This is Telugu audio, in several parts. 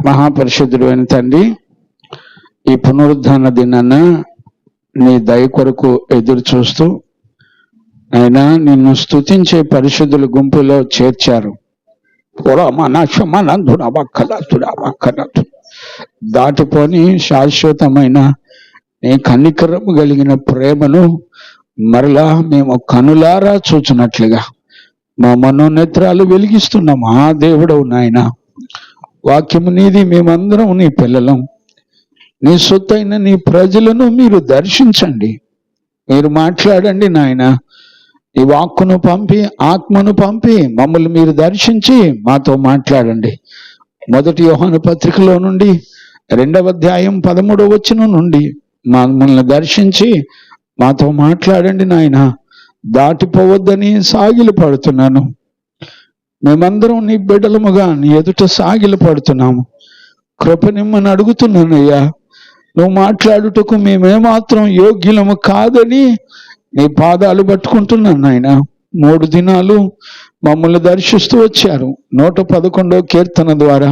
మహాపరిశుద్ధుడు అయిన తండ్రి, ఈ పునరుద్ధాన దినాన నీ దయ కొరకు ఎదురు చూస్తూ అయినా నిన్ను స్తుతించే పరిశుద్ధుల గుంపులో చేర్చారు. దాటిపోని శాశ్వతమైన నీ కనికరము కలిగిన ప్రేమను మరలా మేము కనులారా చూచినట్లుగా మా మనోనేత్రాలు వెలిగిస్తున్నాం. ఆ దేవుడవు నాయన, వాక్యము నీది, మేమందరం నీ పిల్లలం, నీ సొత్తైన నీ ప్రజలను మీరు దర్శించండి, మీరు మాట్లాడండి నాయన. ఈ వాక్కును పంపి ఆత్మను పంపి మమ్మల్ని మీరు దర్శించి మాతో మాట్లాడండి. 1 యోహాను పత్రికలో నుండి 2వ అధ్యాయం 13వ వచనం నుండి మమ్మల్ని దర్శించి మాతో మాట్లాడండి నాయన. దాటిపోవద్దని సాగిలు పడుతున్నాను. మేమందరం నీ బిడ్డలముగా నీ ఎదుట సాగిలు పడుతున్నాము. కృపనిమ్మని అడుగుతున్నానయ్యా. నువ్వు మాట్లాడుటకు మేమేమాత్రం యోగ్యులము కాదని నీ పాదాలు పట్టుకుంటున్నాను నాయన. 3 దినాలు మమ్మల్ని దర్శిస్తూ వచ్చారు. 111వ కీర్తన ద్వారా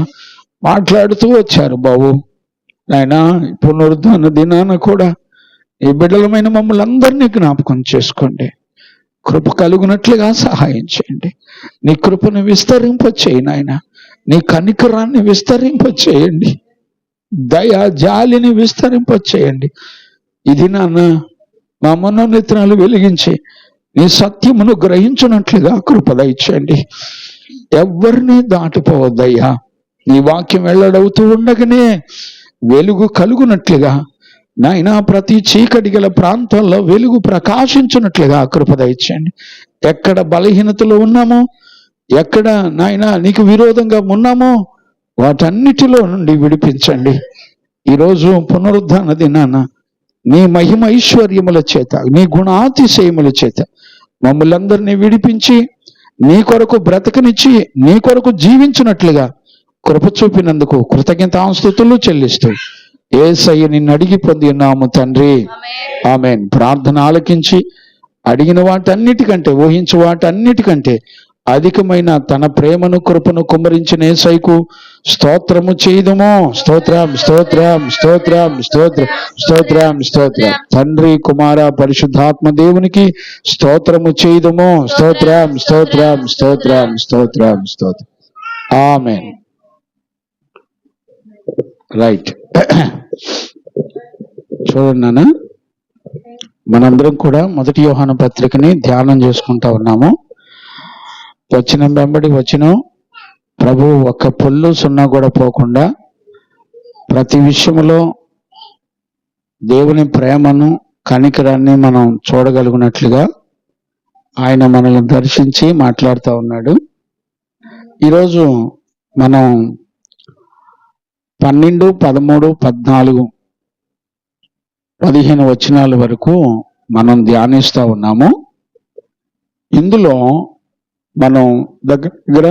మాట్లాడుతూ వచ్చారు బాబు నాయన. పునరుద్ధాన దినాన కూడా ఈ బిడ్డలమైన మమ్మల్ని అందరినీ జ్ఞాపకం చేసుకోండి. కృప కలుగునట్లుగా సహాయం చేయండి. నీ కృపను విస్తరింపచేయి నాయన. నీ కనికరాన్ని విస్తరింపచేయండి. దయా జాలిని విస్తరింపచేయండి. ఇది నాన్న మా మనోనేత్రాలు వెలిగించి నీ సత్యమును గ్రహించినట్లుగా కృప దయచేయండి. ఎవరిని దాటిపోవద్దయ్యా. నీ వాక్యం వెల్లడవుతూ ఉండగానే వెలుగు కలుగునట్లుగా నాయన, ప్రతి చీకటి గల ప్రాంతంలో వెలుగు ప్రకాశించినట్లుగా కృప దయచేయండి. ఎక్కడ బలహీనతలో ఉన్నామో, ఎక్కడ నాయన నీకు విరోధంగా ఉన్నామో వాటన్నిటిలో నుండి విడిపించండి. ఈరోజు పునరుద్ధాన దినాన నీ మహిమ ఐశ్వర్యముల చేత, నీ గుణాతిశయముల చేత మమ్మల్ని అందరినీ విడిపించి నీ కొరకు బ్రతకనిచ్చి నీ కొరకు జీవించినట్లుగా కృప చూపినందుకు కృతజ్ఞతాస్తుతులు చెల్లిస్తూ యేసయ్య నిన్ను అడిగి పొంది ఉన్నాము తండ్రి, ఆమేన్. ప్రార్థన ఆలకించి అడిగిన వాటన్నిటికంటే, ఊహించు వాటన్నిటికంటే అధికమైన తన ప్రేమను కృపను కుమ్మరించిన యేసయ్యకు స్తోత్రము చేయుదుము. స్తోత్రం స్తోత్రం స్తోత్రం స్తోత్రం స్తోత్రం స్తోత్రం. తండ్రి కుమార పరిశుద్ధాత్మ దేవునికి స్తోత్రము చేయుదుము. స్తోత్రం స్తోత్రం స్తోత్రం స్తోత్రం స్తోత్రం. ఆమేన్. రైట్. చూడండి నాన్న, మనందరం కూడా 1 యోహాను పత్రికని ధ్యానం చేసుకుంటా ఉన్నాము. వచనం వెంబడి వచనం ప్రభు ఒక్క పొల్లు సున్నా కూడా పోకుండా ప్రతి విషయంలో దేవుని ప్రేమను కనికరాన్ని మనం చూడగలిగినట్లుగా ఆయన మనల్ని దర్శించి మాట్లాడుతూ ఉన్నాడు. ఈరోజు మనం 12, 13, 14, 15 వచనాల వరకు మనం ధ్యానిస్తూ ఉన్నాము. ఇందులో మనం దగ్గర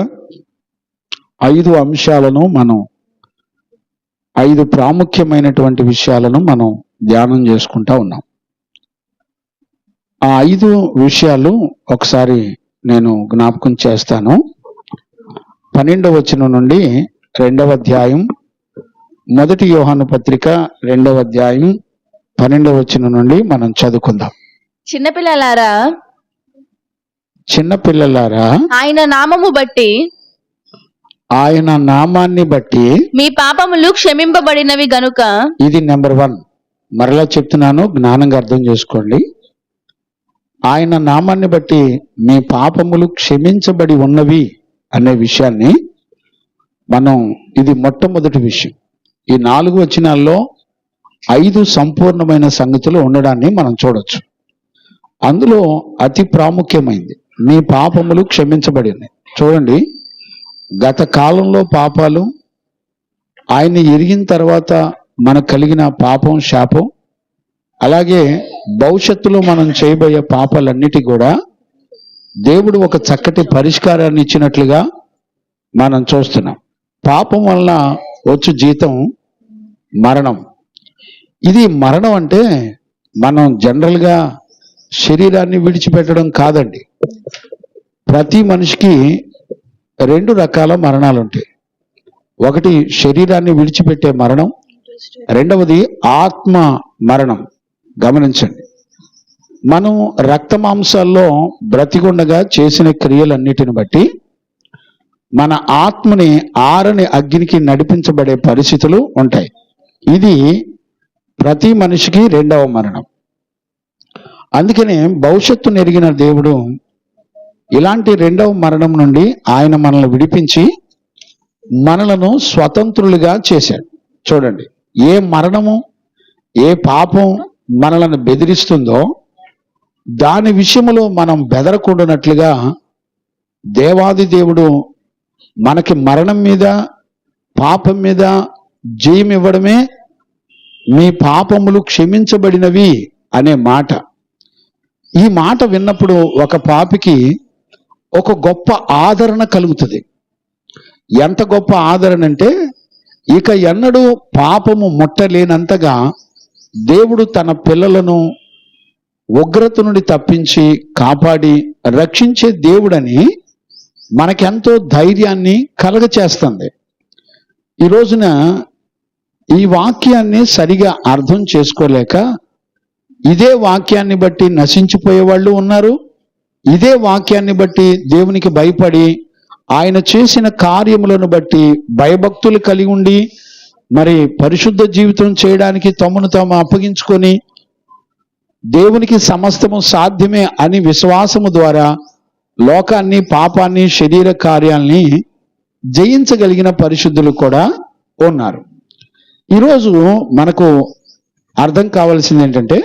5 అంశాలను, మనం 5 ప్రాముఖ్యమైనటువంటి విషయాలను మనం ధ్యానం చేసుకుంటా ఉన్నాం. ఆ 5 విషయాలు ఒకసారి నేను జ్ఞాపకం చేస్తాను. 12వ వచనం నుండి 2వ అధ్యాయం 1 యోహాను పత్రిక 2వ అధ్యాయం 12వ వచనం నుండి మనం చదువుకుందాం. చిన్నపిల్లలారా, ఆయన నామము బట్టి, ఆయన నామాన్ని బట్టి మీ పాపములు క్షమింపబడినవి గనుక. ఇది నెంబర్ 1. మరలా చెప్తున్నాను, జ్ఞానంగా అర్థం చేసుకోండి. ఆయన నామాన్ని బట్టి మీ పాపములు క్షమించబడి ఉన్నవి అనే విషయాన్ని మనం, ఇది మొట్టమొదటి విషయం. ఈ 4 వచనాల్లో 5 సంపూర్ణమైన సంగతులు ఉండడాన్ని మనం చూడొచ్చు. అందులో అతి ప్రాముఖ్యమైనది మీ పాపములు క్షమించబడింది. చూడండి, గత కాలంలో పాపాలు, ఆయన్ని ఎరిగిన తర్వాత మనకు కలిగిన పాపం, శాపం, అలాగే భవిష్యత్తులో మనం చేయబోయే పాపాలన్నిటి కూడా దేవుడు ఒక చక్కటి పరిష్కారాన్ని ఇచ్చినట్లుగా మనం చూస్తున్నాం. పాపం వలన వచ్చు జీతం మరణం. ఇది మరణం అంటే మనం జనరల్గా శరీరాన్ని విడిచిపెట్టడం కాదండి. ప్రతి మనిషికి 2 రకాల మరణాలు ఉంటాయి. ఒకటి శరీరాన్ని విడిచిపెట్టే మరణం, రెండవది ఆత్మ మరణం. గమనించండి, మనం రక్త మాంసాల్లో బ్రతికుండగా చేసిన క్రియలన్నిటిని బట్టి మన ఆత్మని ఆరని అగ్నికి నడిపించబడే పరిస్థితులు ఉంటాయి. ఇది ప్రతి మనిషికి రెండవ మరణం. అందుకనే భవిష్యత్తును ఎరిగిన దేవుడు ఇలాంటి రెండవ మరణం నుండి ఆయన మనల్ని విడిపించి మనలను స్వతంత్రులుగా చేశాడు. చూడండి, ఏ మరణము, ఏ పాపం మనలను బెదిరిస్తుందో దాని విషయంలో మనం బెదరకూడనట్లుగా దేవాది దేవుడు మనకి మరణం మీద, పాపం మీద జయం ఇవ్వడమే మీ పాపములు క్షమించబడినవి అనే మాట. ఈ మాట విన్నప్పుడు ఒక పాపికి ఒక గొప్ప ఆదరణ కలుగుతుంది. ఎంత గొప్ప ఆదరణ అంటే, ఇక ఎన్నడూ పాపము ముట్టలేనంతగా దేవుడు తన పిల్లలను ఉగ్రత నుండి తప్పించి కాపాడి రక్షించే దేవుడని మనకెంతో ధైర్యాన్ని కలగచేస్తుంది. ఈ రోజున ఈ వాక్యాన్ని సరిగా అర్థం చేసుకోలేక ఇదే వాక్యాన్ని బట్టి నశించిపోయే వాళ్ళు ఉన్నారు. ఇదే వాక్యాన్ని బట్టి దేవునికి భయపడి ఆయన చేసిన కార్యములను బట్టి భయభక్తులు కలిగి ఉండి మరి పరిశుద్ధ జీవితం చేయడానికి తమను తాము అప్పగించుకొని దేవునికి సమస్తము సాధ్యమే అని విశ్వాసము ద్వారా లోకాన్ని, పాపాన్ని, శరీర కార్యాల్ని జయించగలిగిన పరిశుద్ధులు కూడా ఉన్నారు. ఈరోజు మనకు అర్థం కావాల్సింది ఏంటంటే,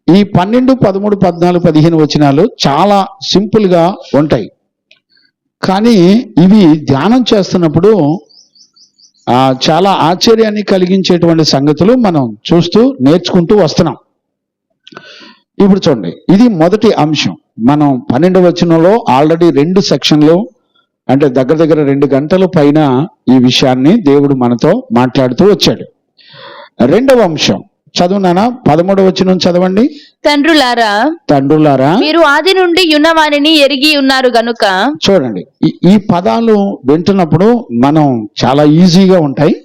ఈ 12, 13, 14, 15 వచనాలు చాలా సింపుల్గా ఉంటాయి. కానీ ఇవి ధ్యానం చేస్తున్నప్పుడు చాలా ఆశ్చర్యాన్ని కలిగించేటువంటి సంగతులు మనం చూస్తూ నేర్చుకుంటూ వస్తున్నాం. ఇప్పుడు చూడండి, ఇది మొదటి అంశం. మనం 12వ వచనంలో ఆల్రెడీ 2 సెక్షన్లు, అంటే దగ్గర దగ్గర 2 గంటల పైన ఈ విషయాన్ని దేవుడు మనతో మాట్లాడుతూ వచ్చాడు. రెండవ అంశం చదువునానా? 13వ వచనం చదవండి. తండ్రులారా మీరు ఆది నుండి ఉన్నవారిని ఎరిగి ఉన్నారు గనుక. చూడండి, ఈ పదాలు వింటున్నప్పుడు మనం చాలా ఈజీగా ఉంటాయి,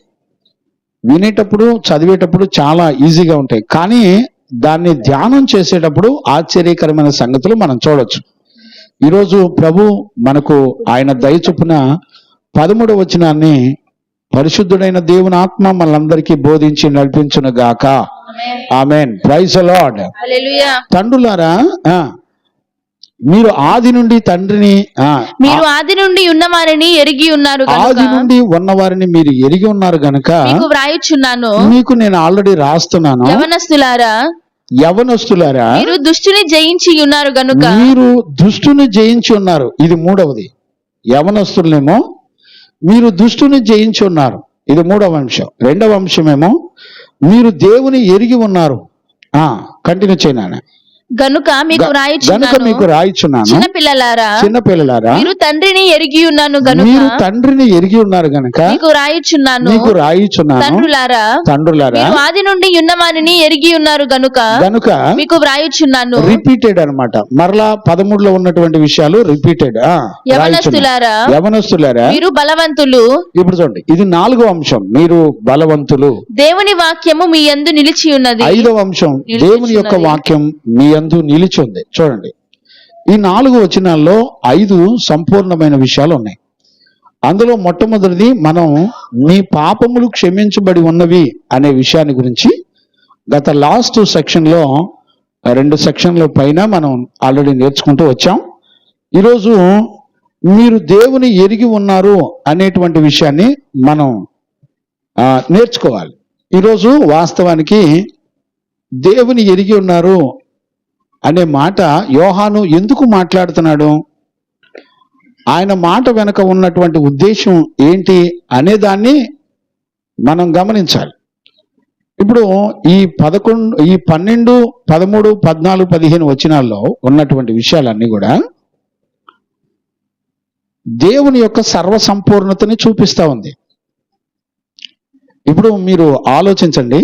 వినేటప్పుడు చదివేటప్పుడు చాలా ఈజీగా ఉంటాయి. కానీ దాన్ని ధ్యానం చేసేటప్పుడు ఆశ్చర్యకరమైన సంగతులు మనం చూడొచ్చు. ఈరోజు ప్రభు మనకు ఆయన దయ చొప్పున 13వ వచనాన్ని పరిశుద్ధుడైన దేవుని ఆత్మ మనందరికీ బోధించి నడిపించును గాక. ఆమేన్. Praise the Lord. హల్లెలూయా. తండ్రులారా, మీరు ఆది నుండి మీరు ఆది నుండి ఉన్నవారిని ఎరిగి ఉన్నారు గనుక. ఆది నుండి ఉన్నవారిని మీరు ఎరిగి ఉన్నారు గనుక మీకు వ్రాయుచున్నాను. మీకు నేను ఆల్రెడీ రాస్తున్నాను. యవనస్తులారా మీరు దుష్టుని జయించి ఉన్నారు గనుక. మీరు దుష్టుని జయించి ఉన్నారు. ఇది మూడవది. యవనస్తులనేమో మీరు దుష్టుని జయించి ఉన్నారు, ఇది మూడవ అంశం. రెండవ అంశమేమో మీరు దేవుని ఎరిగి ఉన్నారు. కంటిన్యూ చేయనా? గనుక మీకు రాయిచున్నాను. చిన్నపిల్లలారా మీరు తండ్రిని ఎరిగి ఉన్నాను గనుక. మీరు తండ్రిని ఎరిగి ఉన్నారు గనుక మీకు రాయిచున్నాను. తండ్రులారా మీరు ఆది నుండి ఉన్నవారిని ఎరిగి ఉన్నారు గనుక మీకు వ్రాయుచున్నాను. రిపీటెడ్ అన్నమాట. మరలా 13లో ఉన్నటువంటి విషయాలు రిపీటెడ్. యవనస్తులారా మీరు బలవంతులు. ఇప్పుడు చూడండి, ఇది 4వ అంశం. మీరు బలవంతులు. దేవుని వాక్యము మీ యందు నిలిచి ఉన్నది. 5వ అంశం, దేవుని యొక్క వాక్యం మీ యందు నిలిచి ఉంది. చూడండి, ఈ 4 వచనాల్లో 5 సంపూర్ణమైన విషయాలు ఉన్నాయి. అందులో మొట్టమొదటిది, మనం మీ పాపములు క్షమించబడి ఉన్నవి అనే విషయాన్ని గురించి గత లాస్ట్ సెక్షన్లో 2 సెక్షన్ల పైన మనం ఆల్రెడీ నేర్చుకుంటూ వచ్చాం. ఈరోజు మీరు దేవుని ఎరిగి ఉన్నారు అనేటువంటి విషయాన్ని మనం నేర్చుకోవాలి. ఈరోజు వాస్తవానికి దేవుని ఎరిగి ఉన్నారు అనే మాట యోహాను ఎందుకు మాట్లాడుతున్నాడు, ఆయన మాట వెనుక ఉన్నటువంటి ఉద్దేశం ఏంటి అనే దాన్ని మనం గమనించాలి. ఇప్పుడు ఈ 12, 13, 14, 15 వచనాల్లో ఉన్నటువంటి విషయాలన్నీ కూడా దేవుని యొక్క సర్వసంపూర్ణతని చూపిస్తా ఉంది. ఇప్పుడు మీరు ఆలోచించండి,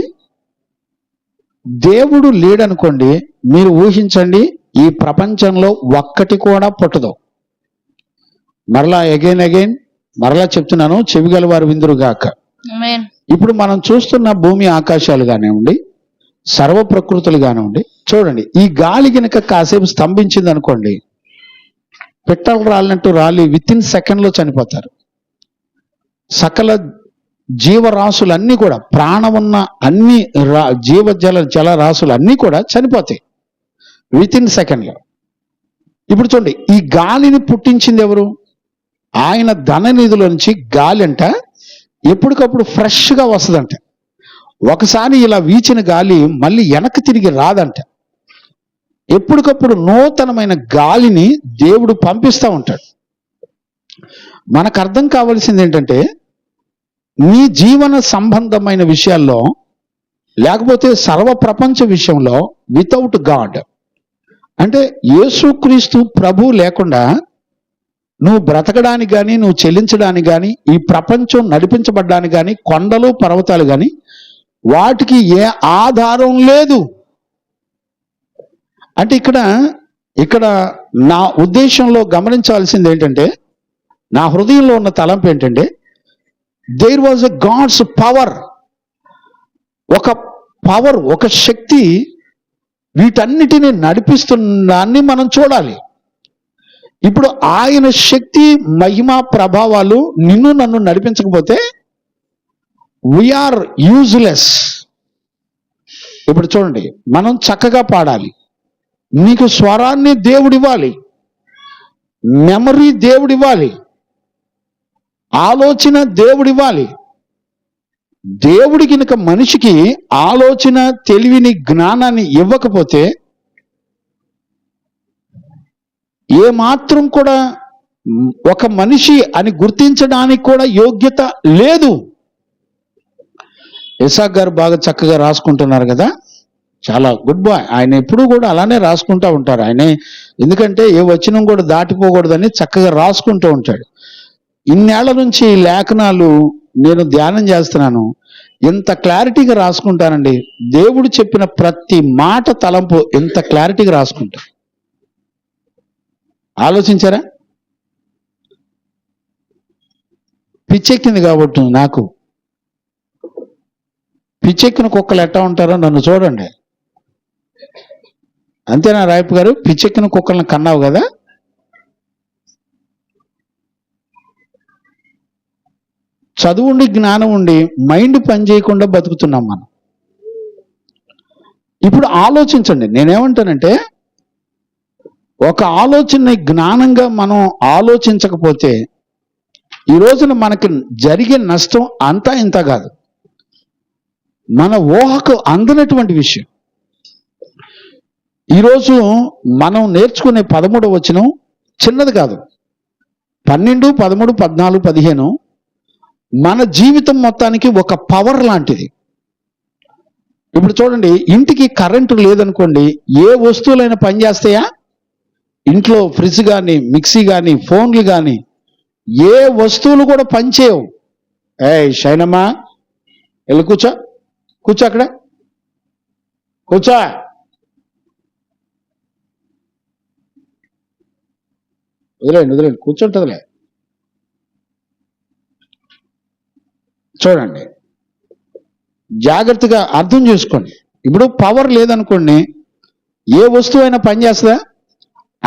దేవుడు లేడనుకోండి, మీరు ఊహించండి, ఈ ప్రపంచంలో ఒక్కటి కూడా పుట్టదు. మరలా అగైన్ మరలా చెప్తున్నాను, చెవిగల వారు విందురుగాక. ఆమేన్. ఇప్పుడు మనం చూస్తున్న భూమి ఆకాశాలు కానివ్వండి, సర్వ ప్రకృతులు కానివ్వండి, చూడండి, ఈ గాలి గనక కాసేపు స్తంభించింది అనుకోండి, పెట్టలు రాలినట్టు రాలి విత్ సెకండ్ లో చనిపోతారు. సకల జీవరాశులు అన్నీ కూడా, ప్రాణం ఉన్న అన్ని జలరాశులు అన్నీ కూడా చనిపోతాయి విత్ సెకండ్ లో. ఇప్పుడు చూడండి, ఈ గాలిని పుట్టించింది ఎవరు? ఆయన ధన నిధిలో నుంచి గాలి అంట ఎప్పటికప్పుడు ఫ్రెష్గా వస్తుందంట. ఒకసారి ఇలా వీచిన గాలి మళ్ళీ వెనక్కి తిరిగి రాదంట. ఎప్పటికప్పుడు నూతనమైన గాలిని దేవుడు పంపిస్తూ ఉంటాడు. మనకు అర్థం కావాల్సింది ఏంటంటే, నీ జీవన సంబంధమైన విషయాల్లో, లేకపోతే సర్వ ప్రపంచ విషయంలో వితౌట్ గాడ్, అంటే యేసుక్రీస్తు ప్రభు లేకుండా నువ్వు బ్రతకడానికి కానీ, నువ్వు చెల్లించడానికి కానీ, ఈ ప్రపంచం నడిపించబడ్డానికి కానీ, కొండలు పర్వతాలు కానీ వాటికి ఏ ఆధారం లేదు. అంటే ఇక్కడ నా ఉద్దేశంలో గమనించాల్సింది ఏంటంటే, నా హృదయంలో ఉన్న తలంపు ఏంటంటే, there was a God's power, ఒక శక్తి వీటన్నిటిని నడిపిస్తున్నాన్ని మనం చూడాలి. ఇప్పుడు ఆయన శక్తి, మహిమ, ప్రభావాలు నిన్ను నన్ను నడిపించకపోతే వీఆర్ యూజ్లెస్. ఇప్పుడు చూడండి, మనం చక్కగా పాడాలి, నీకు స్వరాన్ని దేవుడివ్వాలి, మెమరీ దేవుడివ్వాలి, ఆలోచన దేవుడివ్వాలి. దేవుడి కనుక మనిషికి ఆలోచన, తెలివిని, జ్ఞానాన్ని ఇవ్వకపోతే ఏమాత్రం కూడా ఒక మనిషి అని గుర్తించడానికి కూడా యోగ్యత లేదు. ఇసాక్ గారు బాగా చక్కగా రాసుకుంటున్నారు కదా, చాలా గుడ్ బాయ్. ఆయన ఎప్పుడూ కూడా అలానే రాసుకుంటూ ఉంటారు. ఎందుకంటే ఏ వచనం కూడా దాటిపోకూడదని చక్కగా రాసుకుంటూ ఉంటాడు. ఇన్నేళ్ల నుంచి ఈ లేఖనాలు నేను ధ్యానం చేస్తున్నాను, ఎంత క్లారిటీగా రాసుకుంటానండి. దేవుడు చెప్పిన ప్రతి మాట తలంపు ఎంత క్లారిటీగా రాసుకుంటా. ఆలోచించారా? పిచ్చెక్కింది కాబట్టి, నాకు పిచ్చెక్కిన కుక్కలు ఎట్టా ఉంటారో నన్ను చూడండి. అంతేనా రాయపు గారు? పిచ్చెక్కిన కుక్కలను కన్నావు కదా. చదువు ఉండి, జ్ఞానం ఉండి, మైండ్ పని చేయకుండా బతుకుతున్నాం మనం. ఇప్పుడు ఆలోచించండి, నేనేమంటానంటే, ఒక ఆలోచన జ్ఞానంగా మనం ఆలోచించకపోతే ఈ రోజున మనకి జరిగే నష్టం అంతా ఇంత కాదు, మన ఊహకు అందనటువంటి విషయం. ఈరోజు మనం నేర్చుకునే 13వ వచనం చిన్నది కాదు. 12, 13, 14, 15 మన జీవితం మొత్తానికి ఒక పవర్ లాంటిది. ఇప్పుడు చూడండి, ఇంటికి కరెంటు లేదనుకోండి, ఏ వస్తువులైనా పనిచేస్తాయా? ఇంట్లో ఫ్రిడ్జ్ కానీ, మిక్సీ కానీ, ఫోన్లు కానీ, ఏ వస్తువులు కూడా పనిచేయవు. షైనమ్మా వెళ్ళి కూర్చో అక్కడ కూర్చో. వదిలేండి కూర్చుంటుందిలే. చూడండి, జాగ్రత్తగా అర్థం చేసుకోండి. ఇప్పుడు పవర్ లేదనుకోండి, ఏ వస్తువు అయినా పనిచేస్తుందా?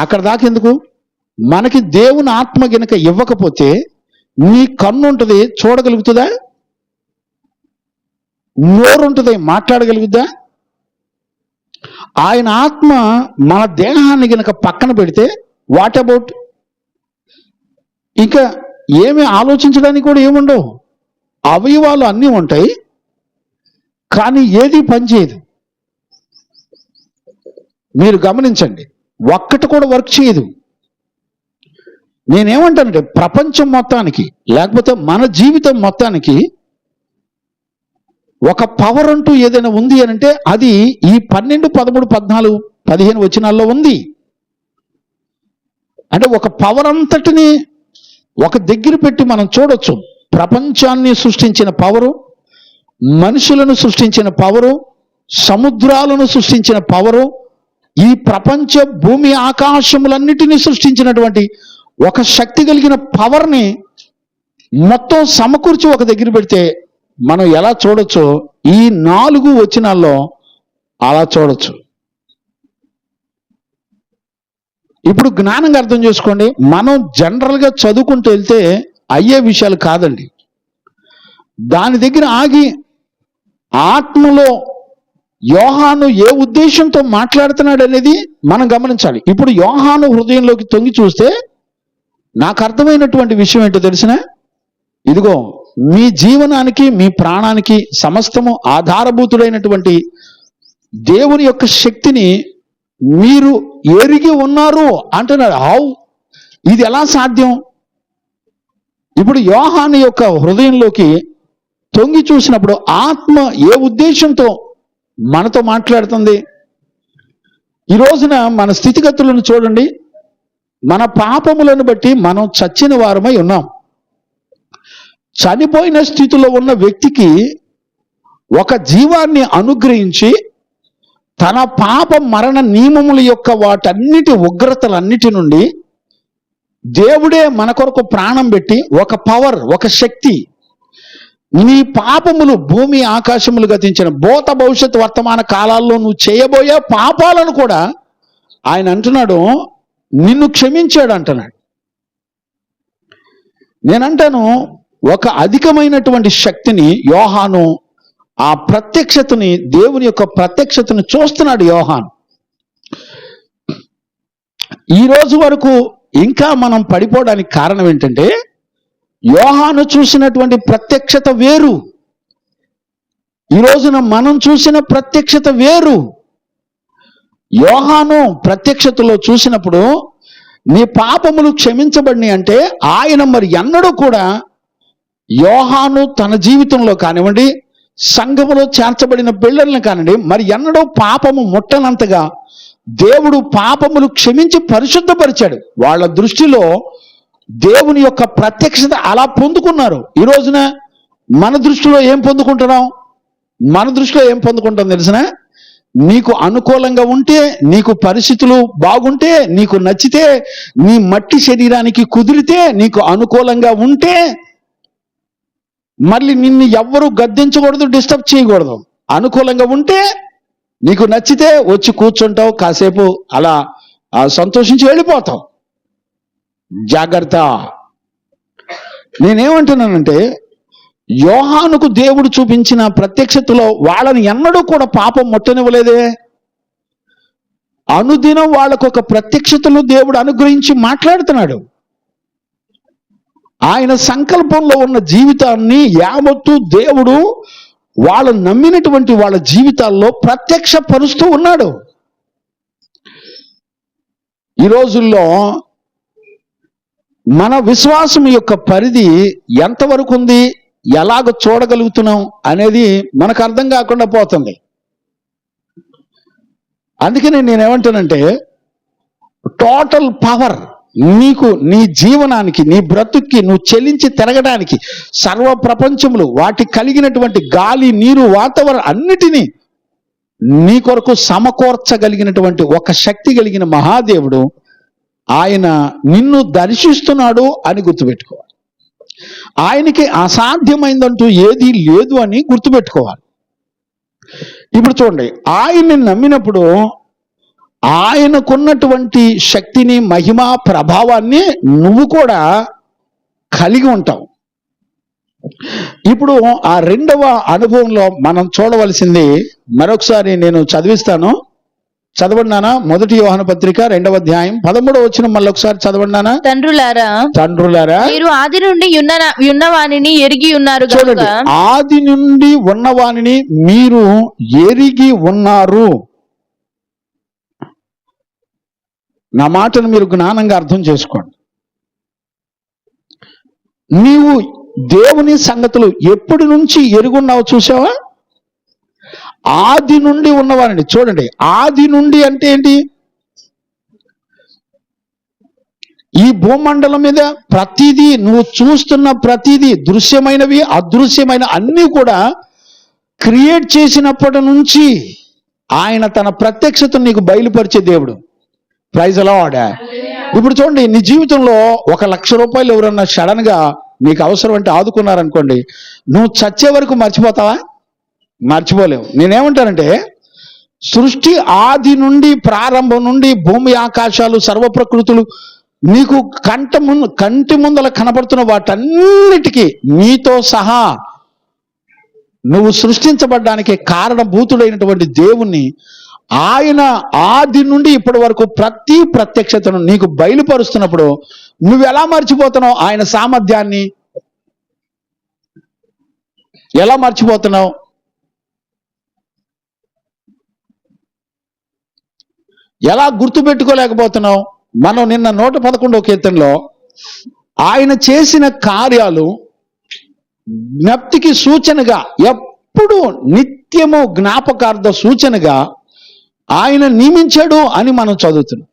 అక్కడ దాకా ఎందుకు? మనకి దేవుని ఆత్మ గనుక ఇవ్వకపోతే నీ కన్ను ఉంటుంది, చూడగలుగుతుందా? నోరు ఉంటుంది, మాట్లాడగలుగుద్దా? ఆయన ఆత్మ మన దేహాన్ని గనక పక్కన పెడితే వాట్ అబౌట్? ఇంకా ఏమి ఆలోచించడానికి కూడా ఏముండవు. అవయవాలు అన్నీ ఉంటాయి, కానీ ఏది పనిచేయదు. మీరు గమనించండి, ఒక్కటి కూడా వర్క్ చేయదు. నేనేమంటానంటే, ప్రపంచం మొత్తానికి, లేకపోతే మన జీవితం మొత్తానికి ఒక పవర్ అంటూ ఏదైనా ఉంది అని అంటే అది ఈ 12, 13, 14, 15 వచనాల్లో ఉంది. అంటే ఒక పవర్ అంతటిని ఒక దగ్గర పెట్టి మనం చూడొచ్చు. ప్రపంచాన్ని సృష్టించిన పవరు, మనుషులను సృష్టించిన పవరు, సముద్రాలను సృష్టించిన పవరు, ఈ ప్రపంచ భూమి ఆకాశములన్నిటినీ సృష్టించినటువంటి ఒక శక్తి కలిగిన పవర్ని మొత్తం సమకూర్చి ఒక దగ్గర పెడితే మనం ఎలా చూడొచ్చో ఈ 4 వచనాల్లో అలా చూడొచ్చు. ఇప్పుడు జ్ఞానంగా అర్థం చేసుకోండి, మనం జనరల్గా చదువుకుంటూ వెళ్తే అయ్యే విషయాలు కాదండి. దాని దగ్గర ఆగి ఆత్మలో యోహాను ఏ ఉద్దేశంతో మాట్లాడుతున్నాడు అనేది మనం గమనించాలి. ఇప్పుడు యోహాను హృదయంలోకి తొంగి చూస్తే నాకు అర్థమైనటువంటి విషయం ఏంటో తెలిసిన, ఇదిగో మీ జీవనానికి మీ ప్రాణానికి సమస్తము ఆధారభూతుడైనటువంటి దేవుని యొక్క శక్తిని మీరు ఎరిగి ఉన్నారు అంటున్నాడు. ఇది ఎలా సాధ్యం? ఇప్పుడు యోహాను యొక్క హృదయంలోకి తొంగి చూసినప్పుడు ఆత్మ ఏ ఉద్దేశంతో మనతో మాట్లాడుతుంది? ఈ రోజున మన స్థితిగతులను చూడండి. మన పాపములను బట్టి మనం చచ్చిన వారమై ఉన్నాం. చనిపోయిన స్థితిలో ఉన్న వ్యక్తికి ఒక జీవాన్ని అనుగ్రహించి తన పాప మరణ నియమముల యొక్క వాటన్నిటి ఉగ్రతలన్నిటి నుండి దేవుడే మన కొరకు ప్రాణం పెట్టి ఒక పవర్, ఒక శక్తి, నీ పాపములు భూమి ఆకాశములు గతించిన భూత భవిష్యత్ వర్తమాన కాలాల్లో నువ్వు చేయబోయే పాపాలను కూడా ఆయన అంటున్నాడు నిన్ను క్షమించాడు అంటున్నాడు. నేనంటాను ఒక అధికమైనటువంటి శక్తిని యోహాను, ఆ ప్రత్యక్షతని, దేవుని యొక్క ప్రత్యక్షతను చూస్తున్నాడు యోహాను. ఈ రోజు వరకు ఇంకా మనం పడిపోవడానికి కారణం ఏంటంటే యోహాను చూసినటువంటి ప్రత్యక్షత వేరు, ఈ రోజున మనం చూసిన ప్రత్యక్షత వేరు. యోహాను ప్రత్యక్షతలో చూసినప్పుడు నీ పాపములు క్షమించబడిని అంటే ఆయన మరి ఎన్నడూ కూడా యోహాను తన జీవితంలో కానివ్వండి, సంఘములో చేర్చబడిన పిల్లల్ని కానివ్వండి, మరి ఎన్నడూ పాపము ముట్టనంతగా దేవుడు పాపములు క్షమించి పరిశుద్ధపరిచాడు. వాళ్ళ దృష్టిలో దేవుని యొక్క ప్రత్యక్షత అలా పొందుకున్నారు. ఈ రోజున మన దృష్టిలో ఏం పొందుకుంటున్నాం? మన దృష్టిలో ఏం పొందుకుంటాం తెలిసిన, నీకు అనుకూలంగా ఉంటే, నీకు పరిస్థితులు బాగుంటే, నీకు నచ్చితే, నీ మట్టి శరీరానికి కుదిరితే, నీకు అనుకూలంగా ఉంటే మళ్ళీ నిన్ను ఎవ్వరూ గద్దించకూడదు, డిస్టర్బ్ చేయకూడదు. అనుకూలంగా ఉంటే నీకు నచ్చితే వచ్చి కూర్చుంటావు, కాసేపు అలా సంతోషించి వెళ్ళిపోతావు. జాగ్రత్త. నేనేమంటున్నానంటే యోహానుకు దేవుడు చూపించిన ప్రత్యక్షతలో వాళ్ళని ఎన్నడూ కూడా పాపం ముట్టనివ్వలేదే. అనుదినం వాళ్ళకు ఒక ప్రత్యక్షతలు దేవుడు అనుగ్రహించి మాట్లాడుతున్నాడు. ఆయన సంకల్పంలో ఉన్న జీవితాన్ని యావత్తు దేవుడు వాళ్ళు నమ్మినటువంటి వాళ్ళ జీవితాల్లో ప్రత్యక్షపరుస్తూ ఉన్నాడు. ఈ రోజుల్లో మన విశ్వాసం యొక్క పరిధి ఎంతవరకు ఉంది, ఎలాగ చూడగలుగుతున్నాం అనేది మనకు అర్థం కాకుండా పోతుంది. అందుకని నేనేమంటానంటే టోటల్ పవర్ నీకు, నీ జీవనానికి, నీ బ్రతుక్కి, నువ్వు చెల్లించి తిరగడానికి, సర్వ ప్రపంచములు వాటి కలిగినటువంటి గాలి, నీరు, వాతావరణం అన్నిటినీ నీ కొరకు సమకూర్చగలిగినటువంటి ఒక శక్తి కలిగిన మహాదేవుడు ఆయన నిన్ను దర్శిస్తున్నాడు అని గుర్తుపెట్టుకోవాలి. ఆయనకి అసాధ్యమైందంటూ ఏదీ లేదు అని గుర్తుపెట్టుకోవాలి. ఇప్పుడు చూడండి, ఆయన్ని నమ్మినప్పుడు ఆయనకున్నటువంటి శక్తిని, మహిమ, ప్రభావాన్ని నువ్వు కూడా కలిగి ఉంటావు. ఇప్పుడు ఆ రెండవ అనుభవంలో మనం చూడవలసింది మరొకసారి నేను చదివిస్తాను. చదవండినానా? 1 యోహాను పత్రిక 2వ అధ్యాయం 13వ వచనం మళ్ళీ ఒకసారి చదవండినానా? తండ్రులారా మీరు ఆది నుండి ఉన్నవానిని ఎరిగి ఉన్నారు. చూడండి, ఆది నుండి ఉన్నవానిని మీరు ఎరిగి ఉన్నారు. నా మాటను మీరు జ్ఞానంగా అర్థం చేసుకోండి. నీవు దేవుని సంగతులు ఎప్పటి నుంచి ఎరుగున్నావు చూసావా? ఆది నుండి ఉన్నవారిని. చూడండి, ఆది నుండి అంటే ఏంటి? ఈ భూమండలం మీద ప్రతిదీ, నువ్వు చూస్తున్న ప్రతిదీ, దృశ్యమైనవి అదృశ్యమైన అన్నీ కూడా క్రియేట్ చేసినప్పటి నుంచి ఆయన తన ప్రత్యక్షతను నీకు బయలుపరిచే దేవుడు. Praise the Lord. ఇప్పుడు చూడండి, నీ జీవితంలో 1,00,000 రూపాయలు ఎవరన్నా సడన్ గా నీకు అవసరం అంటే ఆదుకున్నారనుకోండి, నువ్వు చచ్చే వరకు మర్చిపోతావా? మర్చిపోలేవు. నేనేమంటానంటే, సృష్టి ఆది నుండి, ప్రారంభం నుండి భూమి ఆకాశాలు సర్వ ప్రకృతులు నీకు కంటి ముందల కనబడుతున్న వాటన్నిటికీ నీతో సహా నువ్వు సృష్టించబడ్డానికి కారణభూతుడైనటువంటి దేవుణ్ణి ఆయన ఆది నుండి ఇప్పటి వరకు ప్రతి ప్రత్యక్షతను నీకు బయలుపరుస్తున్నప్పుడు నువ్వు ఎలా మర్చిపోతున్నావు? ఆయన సామర్థ్యాన్ని ఎలా మర్చిపోతున్నావు? ఎలా గుర్తుపెట్టుకోలేకపోతున్నావు? మనం నిన్న 111వ కీర్తనలో ఆయన చేసిన కార్యాలు జ్ఞప్తికి సూచనగా, ఎప్పుడు నిత్యము జ్ఞాపకార్థ సూచనగా ఆయన నియమించాడు అని మనం చదువుతున్నాం.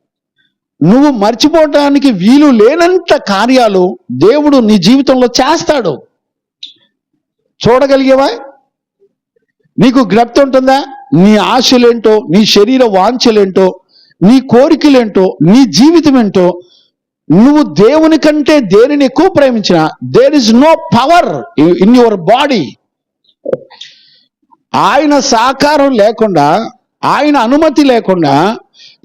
నువ్వు మర్చిపోవటానికి వీలు లేనంత కార్యాలు దేవుడు నీ జీవితంలో చేస్తాడు. చూడగలిగేవా? నీకు జ్ఞప్తి ఉంటుందా? నీ ఆశలేంటో, నీ శరీర వాంఛలేంటో, నీ కోరికలేంటో, నీ జీవితం ఏంటో, నువ్వు దేవుని కంటే దేనిని ఎక్కువ ప్రేమించినా there is no power in your body. ఆయన సహకారం లేకుండా, ఆయన అనుమతి లేకుండా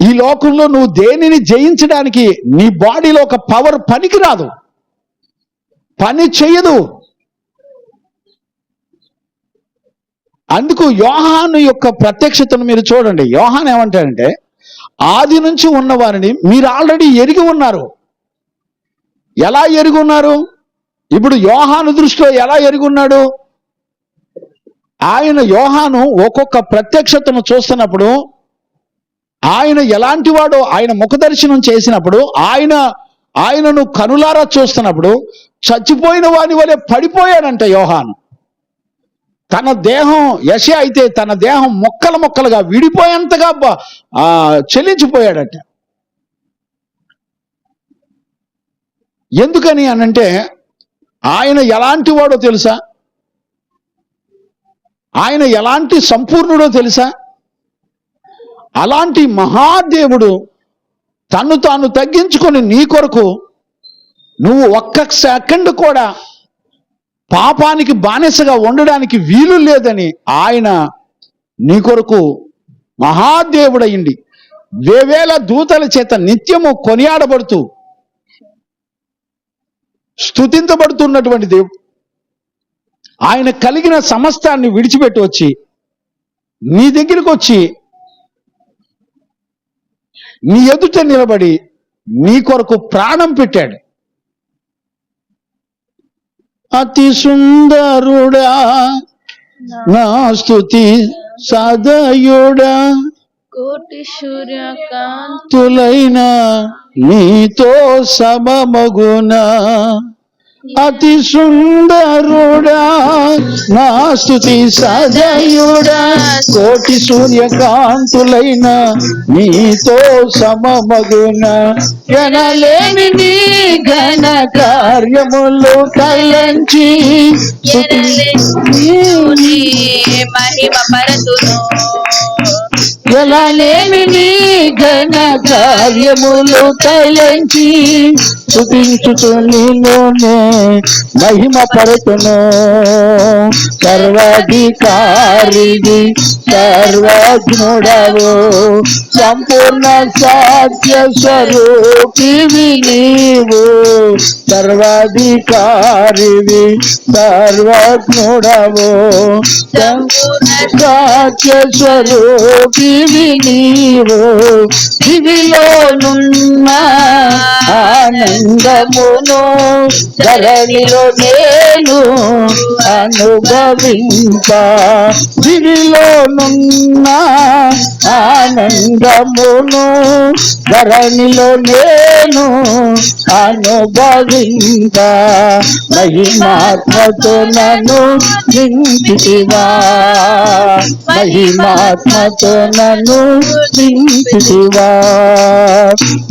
ఈ లోకంలో నువ్వు దేనిని జయించడానికి నీ బాడీలో ఒక పవర్ పనికిరాదు, పని చేయదు. అందుకు యోహాను యొక్క ప్రత్యక్షతను మీరు చూడండి. యోహాను ఏమంటాడంటే, ఆది నుంచి ఉన్న వారిని మీరు ఆల్రెడీ ఎరిగి ఉన్నారు. ఎలా ఎరిగి ఉన్నారు? ఇప్పుడు యోహాను దృష్టిలో ఎలా ఎరిగి ఉన్నాడు? ఆయన యోహాను ఒక్కొక్క ప్రత్యక్షతను చూస్తున్నప్పుడు, ఆయన ఎలాంటి వాడో ఆయన ముఖదర్శనం చేసినప్పుడు, ఆయనను కనులారా చూస్తున్నప్పుడు చచ్చిపోయిన వాని వలె పడిపోయాడంట యోహాను. తన దేహం, యెషయా అయితే తన దేహం ముక్కలు ముక్కలుగా విడిపోయేంతగా చెల్లించిపోయాడట. ఎందుకని అనంటే, ఆయన ఎలాంటి వాడో తెలుసా? ఆయన ఎలాంటి సంపూర్ణుడో తెలుసా? అలాంటి మహాదేవుడు తను తాను తగ్గించుకొని నీ కొరకు, నువ్వు ఒక్క సెకండ్ కూడా పాపానికి బానిసగా ఉండడానికి వీలు లేదని ఆయన నీ కొరకు మహాదేవుడయింది వేవేల దూతల చేత నిత్యము కొనియాడబడుతూ స్తుతించబడుతున్నటువంటి దేవుడు ఆయన కలిగిన సమస్తాన్ని విడిచిపెట్టి వచ్చి నీ దగ్గరికి వచ్చి నీ ఎదుట నిలబడి నీ కొరకు ప్రాణం పెట్టాడు. అతి సుందరుడా నా స్తుతి సదయుడా, కోటి సూర్యకాంతులైన నీతో సమమగునా. అతి సుందరుడా నా స్తుతి సదయుడా, కోటి సూర్యకాంతులైన నీతో సమమగున. ఎనలేని నీ ఘన కార్యములు తలంచి మహిమ పరతును. ఎనలేని నీ ఘన కార్యములు తలంచి స్తుతించుచు నిన్నునే మహిమ పరతును. సర్వాధికారివి సర్వజ్ఞుడవు, సంపూర్ణ సత్య స్వరూపివి నీవు. సర్వాధికారివి సర్వజ్ఞుడవు, సంపూర్ణ సత్య స్వరూపివి నీవు. దివిలోనున్న ఆనందమును ధరణిలో నేను అనుభవింప. దివిలోనున్న ఆనందమును ధరణిలో నేను అనుభవింప. మహిమాత్మతో నన్ను నింపితివా, మహిమాత్మతో నన్ను నింపితివా.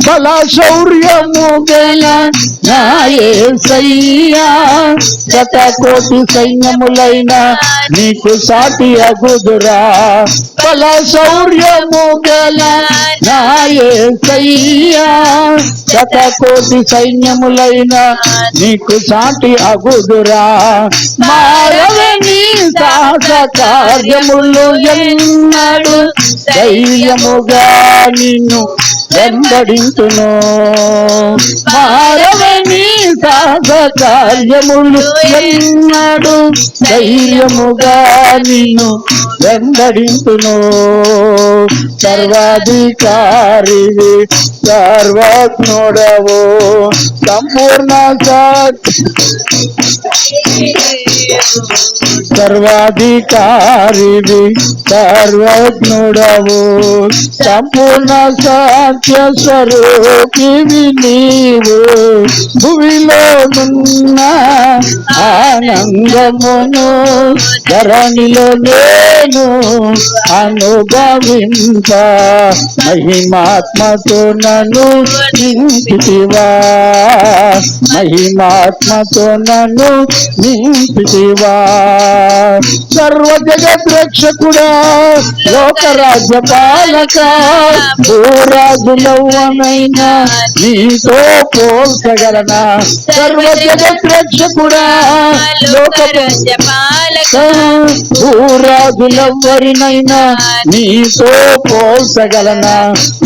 బల శౌర్యము గల నా యేసయ్యా, శతకోటి సైన్యములైన నీకు సాటి అగుదురా. బల శౌర్యము గల నా యేసయ్యా, శతకోటి సైన్యములైన నీకు సాటి అగుదురా. మారవని సాహస కార్యములు ఎన్నడు ధైర్యముగా నిన్ను వెంబడించును. మారవని సాహస కార్యములు ఎన్నడు ధైర్యముగా నిన్ను వెంబడించును. సర్వాధికారివి సర్వజ్ఞుడవు సంపూర్ణ సర్వాధికారివి సర్వజ్ఞుడవు సంపూర్ణ సత్య స్వరూపివి నీవు. భూమిలోనున్న ఆనందమును ధరణిలో నేను అనుభవింప మహిమాత్మతో నన్ను నింపితివా. మహిమాత్మతో నన్ను నింపితివా. సర్వ జగత్ రక్షకుడా లోకరాజ్య పాలక భూరాజులవ్వనైన నీతో పోల్చగలనా. సర్వ జగత్ రక్షకుడా లోకరాజ్య పాలక భూరాజులెవ్వరినైనా నీతో పోల్చగలనా.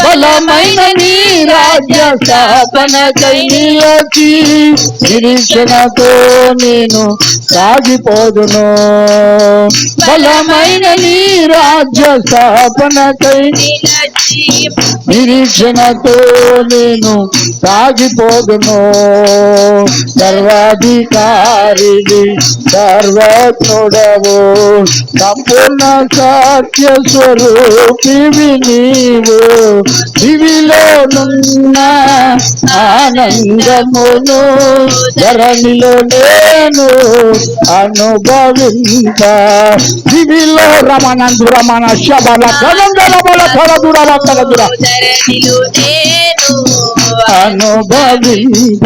బలమైన నీ రాజ్య స్థాపనకై నిలిచి నిరీక్షణతో నేను సాగిపోదును. బలమైన నీ రాజ్య స్థాపనకై నిరీక్షణతో నేను సాగిపోదును. సర్వాధికారివి సర్వజ్ఞుడవు సంపూర్ణ సత్య స్వరూపివి నీవు. దివిలోనున్న ఆనందమును ధరణిలో నేను అనుభవింప. దివిలో రమణందు రమణ శబల కలందల బల కలదుర కలదుర అనుభవింప.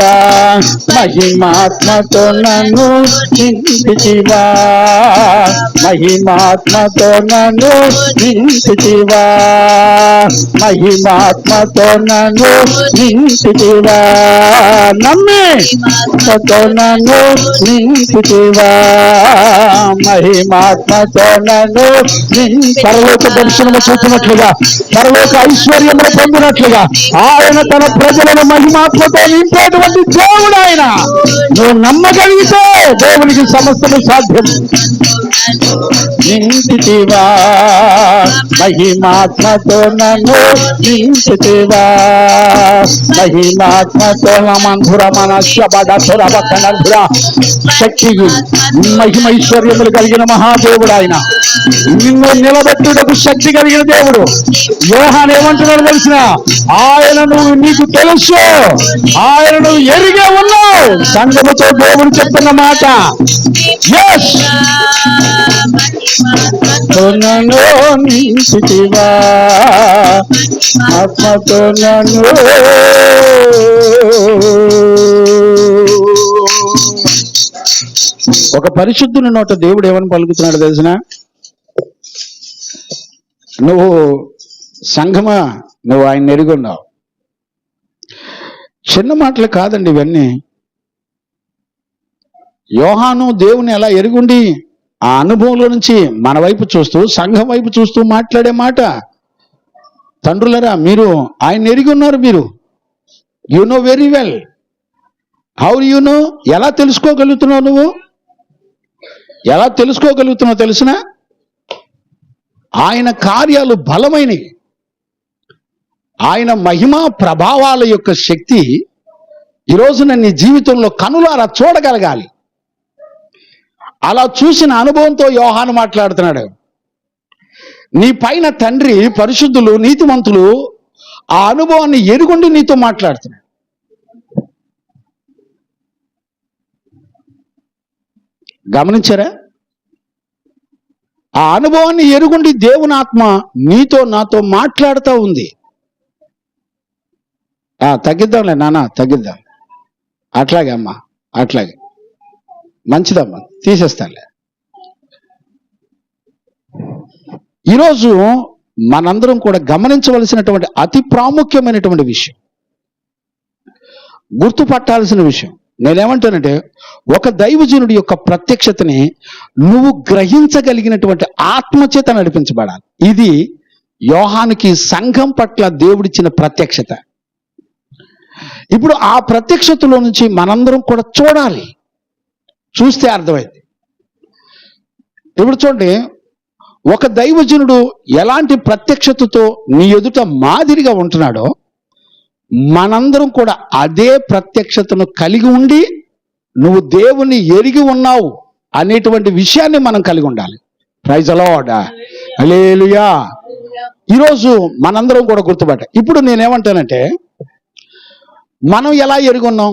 మహిమాత్మతో నన్ను నింపితివా. మహిమాత్మతో నన్ను నింపితివా. మహిమాత్మతో నన్ను నింపితివా. నమ్మితో నన్ను నింపితివా. మహిమాత్మతో నన్ను పరలోక దర్శనము చూసినట్లుగా పరలోక ఐశ్వర్యమును పొందినట్లుగా ఆయన తన ప్రజలను మహిమాత్మతో నింపేటువంటి దేవుడు ఆయన. నువ్వు నమ్మగలిగితే దేవునికి సమస్తము సాధ్యం. నింపితివా. మహిమాత్మతో నన్ను నింపితివా. మహిమాత్మతో మంధుర మనస్సుర శక్తి మహిమైశ్వర్యములు కలిగిన మహాదేవుడు ఆయన. నిన్ను నిలబెట్టుటకు శక్తి కలిగిన దేవుడు. యోహాను ఏమంటున్నాడు తెలిసిన? ఆయన నువ్వు నీకు తెలుసు, ఆయన నువ్వు ఎరిగే ఉన్నావు. సంఘముతో దేవుడు చెప్తున్న మాట. ఎస్ నన్ను నింపితివా. ఆత్మతో నన్ను ఒక పరిశుద్ధుని నోట దేవుడు ఏమని పలుకుతున్నాడు తెలిసిన? నువ్వు సంఘమా, నువ్వు ఆయన ఎరుగున్నావు. చిన్న మాటలు కాదండి ఇవన్నీ. యోహాను దేవుని ఎలా ఎరుగుండి ఆ అనుభవంలో నుంచి మన వైపు చూస్తూ సంఘం వైపు చూస్తూ మాట్లాడే మాట. తండ్రులరా మీరు ఆయన ఎరిగి ఉన్నారు. మీరు you know very well. How you know? ఎలా తెలుసుకోగలుగుతున్నావు? నువ్వు ఎలా తెలుసుకోగలుగుతున్నావు తెలిసిన? ఆయన కార్యాలు బలమైనవి. ఆయన మహిమా ప్రభావాల యొక్క శక్తి ఈరోజున నీ జీవితంలో కనులారా చూడగలగాలి. అలా చూసిన అనుభవంతో యోహాను మాట్లాడుతున్నాడు. నీ పైన తండ్రి పరిశుద్ధులు నీతిమంతులు ఆ అనుభవాన్ని ఎరుగుండి నీతో మాట్లాడుతున్నాడు. గమనించారా? ఆ అనుభవాన్ని ఎరుగుండి దేవుని ఆత్మ నీతో నాతో మాట్లాడుతూ ఉంది. తగ్గిద్దాంలే నాన్న, తగ్గిద్దాం. అట్లాగే అమ్మా, అట్లాగే మంచిదమ్మా, తీసేస్తానులే. ఈరోజు మనందరం కూడా గమనించవలసినటువంటి అతి ప్రాముఖ్యమైనటువంటి విషయం, గుర్తుపట్టాల్సిన విషయం. నేనేమంటానంటే, ఒక దైవజనుడి యొక్క ప్రత్యక్షతని నువ్వు గ్రహించగలిగినటువంటి ఆత్మచేత నడిపించబడాలి. ఇది యోహానుకి సంఘం పట్ల దేవుడిచ్చిన ప్రత్యక్షత. ఇప్పుడు ఆ ప్రత్యక్షతలో నుంచి మనందరం కూడా చూడాలి, చూస్తే అర్థమైంది. ఇప్పుడు చూడండి, ఒక దైవజనుడు ఎలాంటి ప్రత్యక్షతతో నీ ఎదుట మాదిరిగా ఉంటున్నాడో మనందరం కూడా అదే ప్రత్యక్షతను కలిగి ఉండి నువ్వు దేవుని ఎరిగి ఉన్నావు అనేటువంటి విషయాన్ని మనం కలిగి ఉండాలి. ప్రైజ్ ది లార్డ్, హల్లెలూయా. ఈరోజు మనందరం కూడా గుర్తుపట్ట. ఇప్పుడు నేనేమంటానంటే, మనం ఎలా ఎరిగి ఉన్నాం,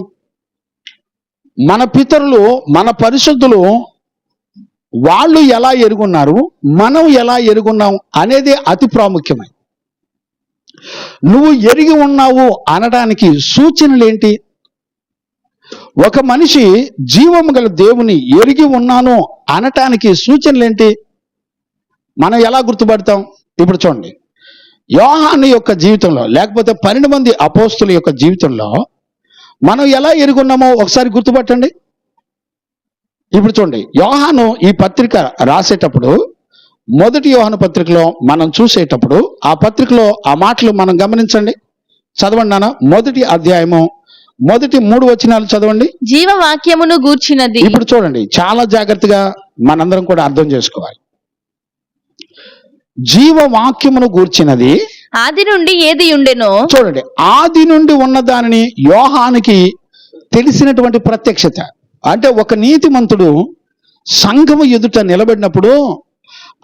మన పితరులు మన పరిశుద్ధులు వాళ్ళు ఎలా ఎరుగున్నారు, మనం ఎలా ఎరుగున్నాం అనేది అతి ప్రాముఖ్యమైనది. నువ్వు ఎరిగి ఉన్నావు అనడానికి సూచనలు ఏంటి? ఒక మనిషి జీవము గల దేవుని ఎరిగి ఉన్నాను అనటానికి సూచనలు ఏంటి? మనం ఎలా గుర్తుపడతాం? ఇప్పుడు చూడండి, యోహాను యొక్క జీవితంలో లేకపోతే 12 మంది అపోస్తుల యొక్క జీవితంలో మనం ఎలా ఎరుగున్నామో ఒకసారి గుర్తుపట్టండి. ఇప్పుడు చూడండి, యోహాను ఈ పత్రిక రాసేటప్పుడు, మొదటి యోహాను పత్రికలో మనం చూసేటప్పుడు ఆ పత్రికలో ఆ మాటలు మనం గమనించండి. చదవండి నాన్న. మొదటి అధ్యాయము మొదటి 3 వచనాలు చదవండి. జీవవాక్యమును గూర్చినది. ఇప్పుడు చూడండి, చాలా జాగ్రత్తగా మనందరం కూడా అర్థం చేసుకోవాలి. జీవవాక్యమును గూర్చినది ఆది నుండి ఏది ఉండెనో. చూడండి, ఆది నుండి ఉన్న దానిని యోహానుకి తెలిసినటువంటి ప్రత్యక్షత. అంటే ఒక నీతిమంతుడు సంఘము ఎదుట నిలబడినప్పుడు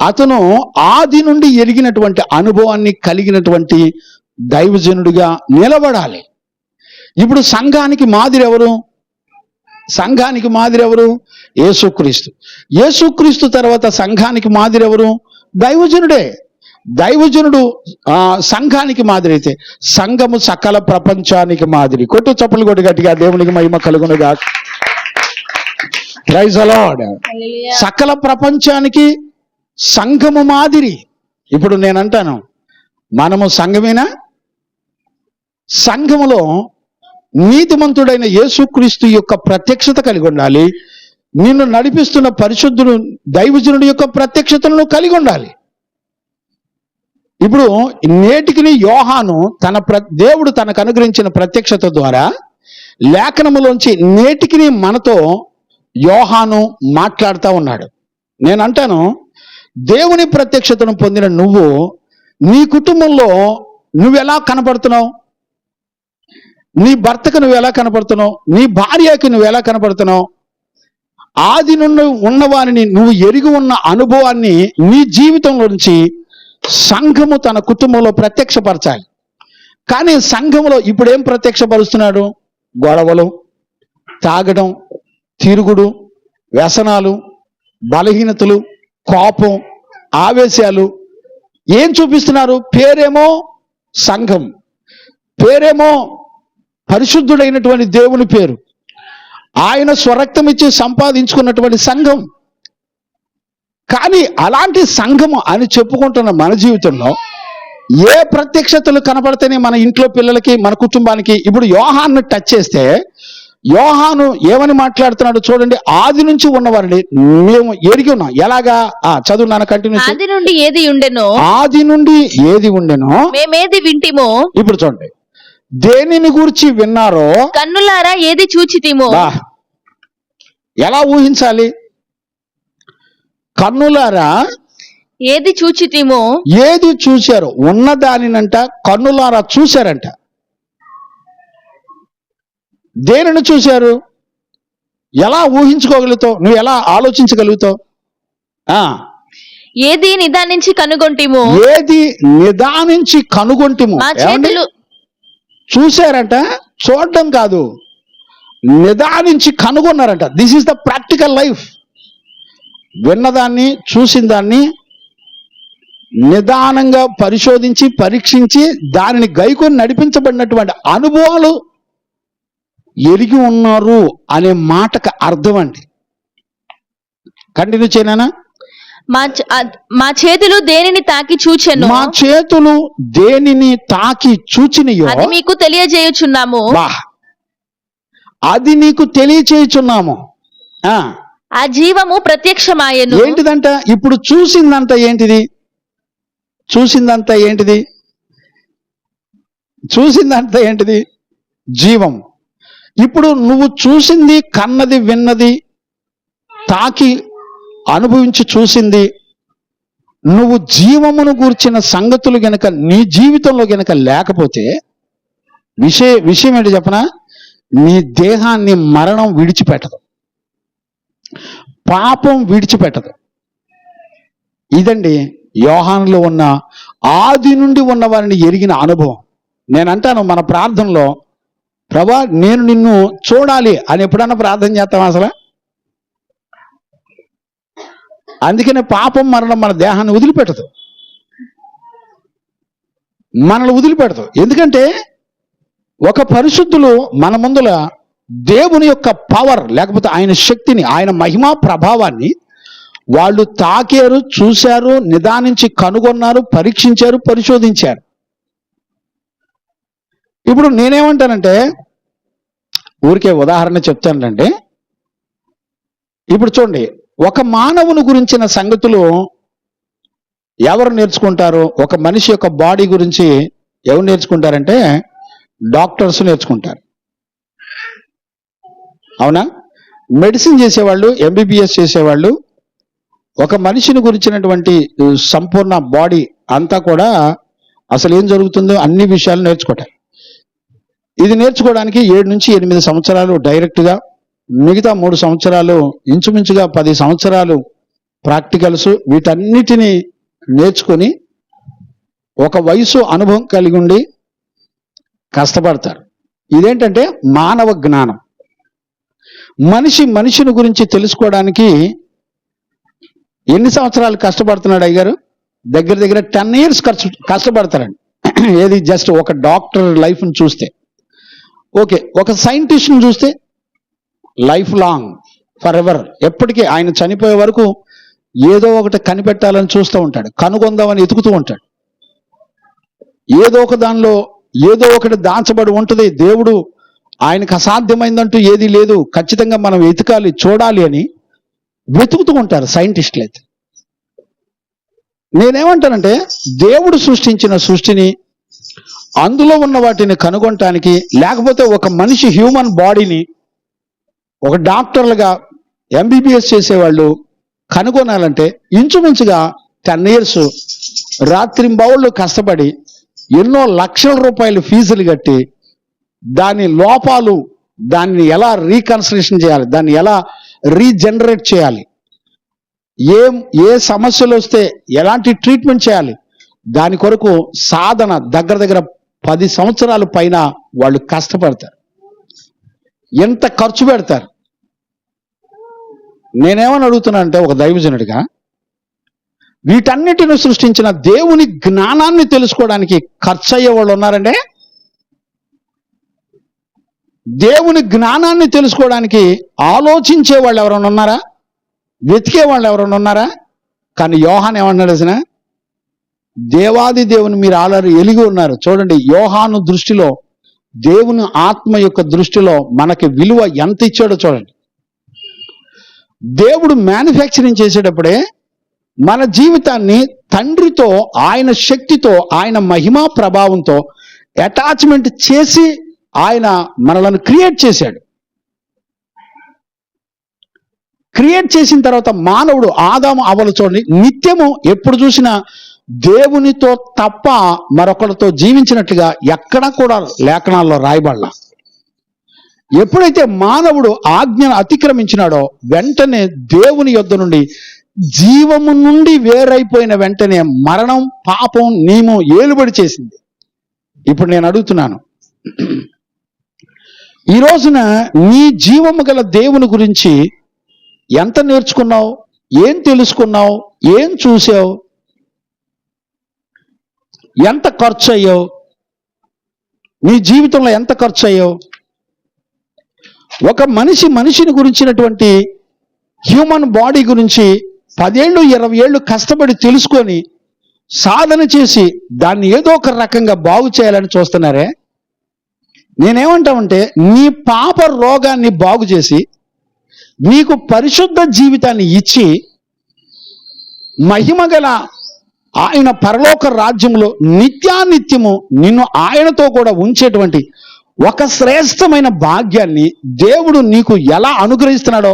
అతను ఆది నుండి ఎరిగినటువంటి అనుభవాన్ని కలిగినటువంటి దైవజనుడిగా నిలబడాలి. ఇప్పుడు సంఘానికి మాదిరి ఎవరు? సంఘానికి మాదిరి ఎవరు? యేసుక్రీస్తు. యేసుక్రీస్తు తర్వాత సంఘానికి మాదిరి ఎవరు? దైవజనుడే. దైవజనుడు సంఘానికి మాదిరి అయితే సంఘము సకల ప్రపంచానికి మాదిరి. కొట్టు చప్పలు కొట్టి గట్టిగా, దేవునికి మహిమ కలుగునుగా. Praise the Lord. సకల ప్రపంచానికి సంఘము మాదిరి. ఇప్పుడు నేను అంటాను, మనము సంఘమేనా? సంఘములో నీతిమంతుడైన యేసుక్రీస్తు యొక్క ప్రత్యక్షత కలిగి ఉండాలి. నిన్ను నడిపిస్తున్న పరిశుద్ధుడు దైవజనుడి యొక్క ప్రత్యక్షతను కలిగి ఉండాలి. ఇప్పుడు నేటికి యోహాను దేవుడు తనకు అనుగ్రహించిన ప్రత్యక్షత ద్వారా లేఖనములోంచి నేటికి మనతో యోహాను మాట్లాడుతూ ఉన్నాడు. నేను అంటాను, దేవుని ప్రత్యక్షతను పొందిన నువ్వు నీ కుటుంబంలో నువ్వెలా కనపడుతున్నావు? నీ భర్తకు నువ్వు ఎలా కనపడుతున్నావు? నీ భార్యకి నువ్వు ఎలా కనపడుతున్నావు? ఆది నుండి ఉన్నవారిని నువ్వు ఎరిగి ఉన్న అనుభవాన్ని నీ జీవితంలో నుంచి సంఘము తన కుటుంబంలో ప్రత్యక్షపరచాలి. కానీ సంఘములో ఇప్పుడు ఏం ప్రత్యక్షపరుస్తున్నాడు? గొడవలు, తాగడం, తిరుగుడు, వ్యసనాలు, బలహీనతలు, కోపం, ఆవేశాలు. ఏం చూపిస్తున్నారు? పేరేమో సంఘం, పేరేమో పరిశుద్ధుడైనటువంటి దేవుని పేరు, ఆయన స్వరక్తం ఇచ్చి సంపాదించుకున్నటువంటి సంఘం. కానీ అలాంటి సంఘము అని చెప్పుకుంటున్న మన జీవితంలో ఏ ప్రత్యక్షతలు కనపడితేనే మన ఇంట్లో పిల్లలకి, మన కుటుంబానికి? ఇప్పుడు యోహాను టచ్ చేస్తే యోహాను ఏమని మాట్లాడుతున్నాడు చూడండి. ఆది నుంచి ఉన్నవారిని మేము ఎరిగి ఉన్నాం. ఎలాగా? చదువు నాన్న, కంటిన్యూ. ఆది నుండి ఏది ఉండెనో. ఆది నుండి ఏది ఉండెనో మేమేది వింటిమో. ఇప్పుడు చూడండి, దేనిని గురించి విన్నారో కన్నులారా ఏది చూచితిమో. ఎలా ఊహించాలి? కన్నులారా ఏది చూచితిమో. ఏది చూశారు? ఉన్నదానినంట కన్నులారా చూశారంట. దేనిని చూశారు? ఎలా ఊహించుకోగలుగుతావు? నువ్వు ఎలా ఆలోచించగలుగుతావు? ఏది నిదానించి కనుగొంటిమో. ఏది నిదానించి కనుగొంటిమో. చూశారంట, చూడడం కాదు, నిదానించి కనుగొన్నారంట. This is the practical life. విన్నదాన్ని, చూసిన దాన్ని నిదానంగా పరిశోధించి పరీక్షించి దానిని గైకొని నడిపించబడినటువంటి అనుభవాలు ఎరిగి ఉన్నారు అనే మాటకు అర్థం అండి. కంటిన్యూ చేయనా? మా చేతులు దేనిని తాకి చూచెను. మా చేతులు దేనిని తాకి చూచినయో అది మీకు తెలియజేయుచున్నాము. అది నీకు తెలియచేయుచున్నాము. ఆ జీవము ప్రత్యక్షమాయెను. ఏంటిదంట? ఇప్పుడు చూసిందంతా ఏంటిది? చూసిందంతా ఏంటిది? జీవం. ఇప్పుడు నువ్వు చూసింది, కన్నది, విన్నది, తాకి అనుభవించి చూసింది, నువ్వు జీవమును గూర్చిన సంగతులు గనక నీ జీవితంలో గనక లేకపోతే విషయం ఏంటి చెప్పనా? నీ దేహాన్ని మరణం విడిచిపెట్టదు, పాపం విడిచిపెట్టదు. ఇదండి యోహానులో ఉన్న ఆది నుండి ఉన్న వారిని ఎరిగిన అనుభవం. నేనంటాను, మన ప్రార్థనలో ప్రభా నేను నిన్ను చూడాలి అని ఎప్పుడన్నా ప్రార్థన చేస్తాం అసలు? అందుకనే పాపం మరణం మన దేహాన్ని మనల్ని వదిలిపెడతావు. ఎందుకంటే ఒక పరిశుద్ధులు మన ముందుల దేవుని యొక్క పవర్ లేకపోతే ఆయన శక్తిని, ఆయన మహిమా ప్రభావాన్ని వాళ్ళు తాకారు, చూశారు, నిదానించి కనుగొన్నారు, పరీక్షించారు, పరిశోధించారు. ఇప్పుడు నేనేమంటానంటే, ఊరికే ఉదాహరణ చెప్తానంటే, ఇప్పుడు చూడండి, ఒక మానవుని గురించిన సంగతులు ఎవరు నేర్చుకుంటారు? ఒక మనిషి యొక్క బాడీ గురించి ఎవరు నేర్చుకుంటారంటే డాక్టర్స్ నేర్చుకుంటారు. అవునా? మెడిసిన్ చేసేవాళ్ళు, ఎంబీబీఎస్ చేసేవాళ్ళు ఒక మనిషిని గురించినటువంటి సంపూర్ణ బాడీ అంతా కూడా అసలు ఏం జరుగుతుందో అన్ని విషయాలు నేర్చుకుంటారు. ఇది నేర్చుకోవడానికి 7 నుంచి 8 సంవత్సరాలు డైరెక్ట్గా, మిగతా 3 సంవత్సరాలు ఇంచుమించుగా 10 సంవత్సరాలు ప్రాక్టికల్స్, వీటన్నిటినీ నేర్చుకొని ఒక వయసు అనుభవం కలిగి ఉండి కష్టపడతారు. ఇదేంటంటే మానవ జ్ఞానం. మనిషిని గురించి తెలుసుకోవడానికి ఎన్ని సంవత్సరాలు కష్టపడుతున్నాడు అయ్యారు? దగ్గర 10 years కష్టపడతారండి. ఏది జస్ట్ ఒక డాక్టర్ లైఫ్ని చూస్తే. ఓకే, ఒక సైంటిస్ట్ని చూస్తే లైఫ్ లాంగ్, ఫర్ ఎవర్, ఎప్పటికీ ఆయన చనిపోయే వరకు ఏదో ఒకటి కనిపెట్టాలని చూస్తూ ఉంటాడు, కనుగొందామని ఎతుకుతూ ఉంటాడు. ఏదో ఒక దానిలో ఏదో ఒకటి దాచబడి ఉంటుంది. దేవుడు ఆయనకు అసాధ్యమైందంటూ ఏదీ లేదు, ఖచ్చితంగా మనం ఎతకాలి, చూడాలి అని వెతుకుతూ ఉంటారు సైంటిస్టులు అయితే. నేనేమంటానంటే, దేవుడు సృష్టించిన సృష్టిని, అందులో ఉన్న వాటిని కనుగొనటానికి, లేకపోతే ఒక మనిషి హ్యూమన్ బాడీని ఒక డాక్టర్లుగా ఎంబీబీఎస్ చేసేవాళ్ళు కనుగొనాలంటే ఇంచుమించుగా 10 years రాత్రింబవళ్ళు కష్టపడి ఎన్నో లక్షల రూపాయలు ఫీజులు కట్టి దాని లోపాలు, దాన్ని ఎలా రీకన్స్ట్రక్షన్ చేయాలి, దాన్ని ఎలా రీజనరేట్ చేయాలి, ఏ సమస్యలు వస్తే ఎలాంటి ట్రీట్మెంట్ చేయాలి, దాని కొరకు సాధన దగ్గర 10 సంవత్సరాల పైన వాళ్ళు కష్టపడతారు. ఎంత ఖర్చు పెడతారు? నేనేమని అడుగుతున్నా అంటే, ఒక దైవజనుడిగా, వీటన్నిటిని సృష్టించిన దేవుని జ్ఞానాన్ని తెలుసుకోవడానికి ఖర్చు అయ్యే వాళ్ళు ఉన్నారంటే? దేవుని జ్ఞానాన్ని తెలుసుకోవడానికి ఆలోచించే వాళ్ళు ఎవరైనా ఉన్నారా? వెతికే వాళ్ళు ఎవరైనా ఉన్నారా? కానీ యోహాను ఏమన్నాడు అసలు? దేవాది దేవుని మీరు ఆల్రెడీ ఎలిగి ఉన్నారు. చూడండి, యోహాను దృష్టిలో, దేవుని ఆత్మ యొక్క దృష్టిలో మనకి విలువ ఎంత ఇచ్చాడో చూడండి. దేవుడు మ్యానుఫ్యాక్చరింగ్ చేసేటప్పుడే మన జీవితాన్ని తండ్రితో, ఆయన శక్తితో, ఆయన మహిమా ప్రభావంతో అటాచ్మెంట్ చేసి ఆయన మనలను క్రియేట్ చేశాడు. క్రియేట్ చేసిన తర్వాత మానవుడు, ఆదాము అవ్వలు చూడండి, నిత్యము ఎప్పుడు చూసినా దేవునితో తప్ప మరొకరితో జీవించినట్లుగా ఎక్కడా కూడా లేఖనాల్లో రాయబడలా. ఎప్పుడైతే మానవుడు ఆజ్ఞను అతిక్రమించినాడో వెంటనే దేవుని యొద్ద నుండి, జీవము నుండి వేరైపోయిన వెంటనే మరణం, పాపం, నియమం ఏలుబడి చేసింది. ఇప్పుడు నేను అడుగుతున్నాను, ఈ రోజున నీ జీవము గల దేవుని గురించి ఎంత నేర్చుకున్నావు? ఏం తెలుసుకున్నావు? ఏం చూసావు? ఎంత ఖర్చు అయ్యావు? నీ జీవితంలో ఎంత ఖర్చు అయ్యావు? ఒక మనిషిని గురించినటువంటి హ్యూమన్ బాడీ గురించి 10 ఏళ్ళు 20 ఏళ్ళు కష్టపడి తెలుసుకొని సాధన చేసి దాన్ని ఏదో ఒక రకంగా బాగు చేయాలని చూస్తున్నారే. నేనేమంటామంటే నీ పాప రోగాన్ని బాగు చేసి నీకు పరిశుద్ధ జీవితాన్ని ఇచ్చి మహిమగల ఆయన పరలోక రాజ్యంలో నిత్యానిత్యము నిన్ను ఆయనతో కూడా ఉంచేటువంటి ఒక శ్రేష్టమైన భాగ్యాన్ని దేవుడు నీకు ఎలా అనుగ్రహిస్తున్నాడో,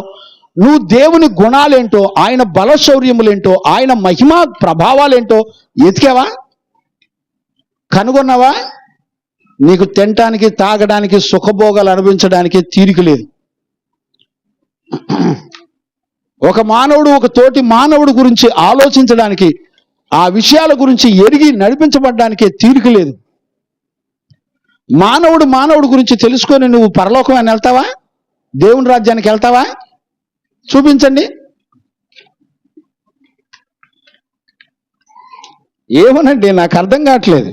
నువ్వు దేవుని గుణాలేంటో, ఆయన బలశౌర్యములేంటో, ఆయన మహిమ ప్రభావాలేంటో ఎతికావా? కనుగొన్నావా? నీకు తినటానికి, తాగడానికి, సుఖభోగాలు అనుభవించడానికి తీరిక లేదు. ఒక మానవుడు ఒక తోటి మానవుడు గురించి ఆలోచించడానికి, ఆ విషయాల గురించి ఎరిగి నడిపించబడ్డానికే తీరిక లేదు. మానవుడు గురించి తెలుసుకొని నువ్వు పరలోకమైన వెళ్తావా? దేవుని రాజ్యానికి వెళ్తావా? చూపించండి. ఏమనండి, నాకు అర్థం కావట్లేదు.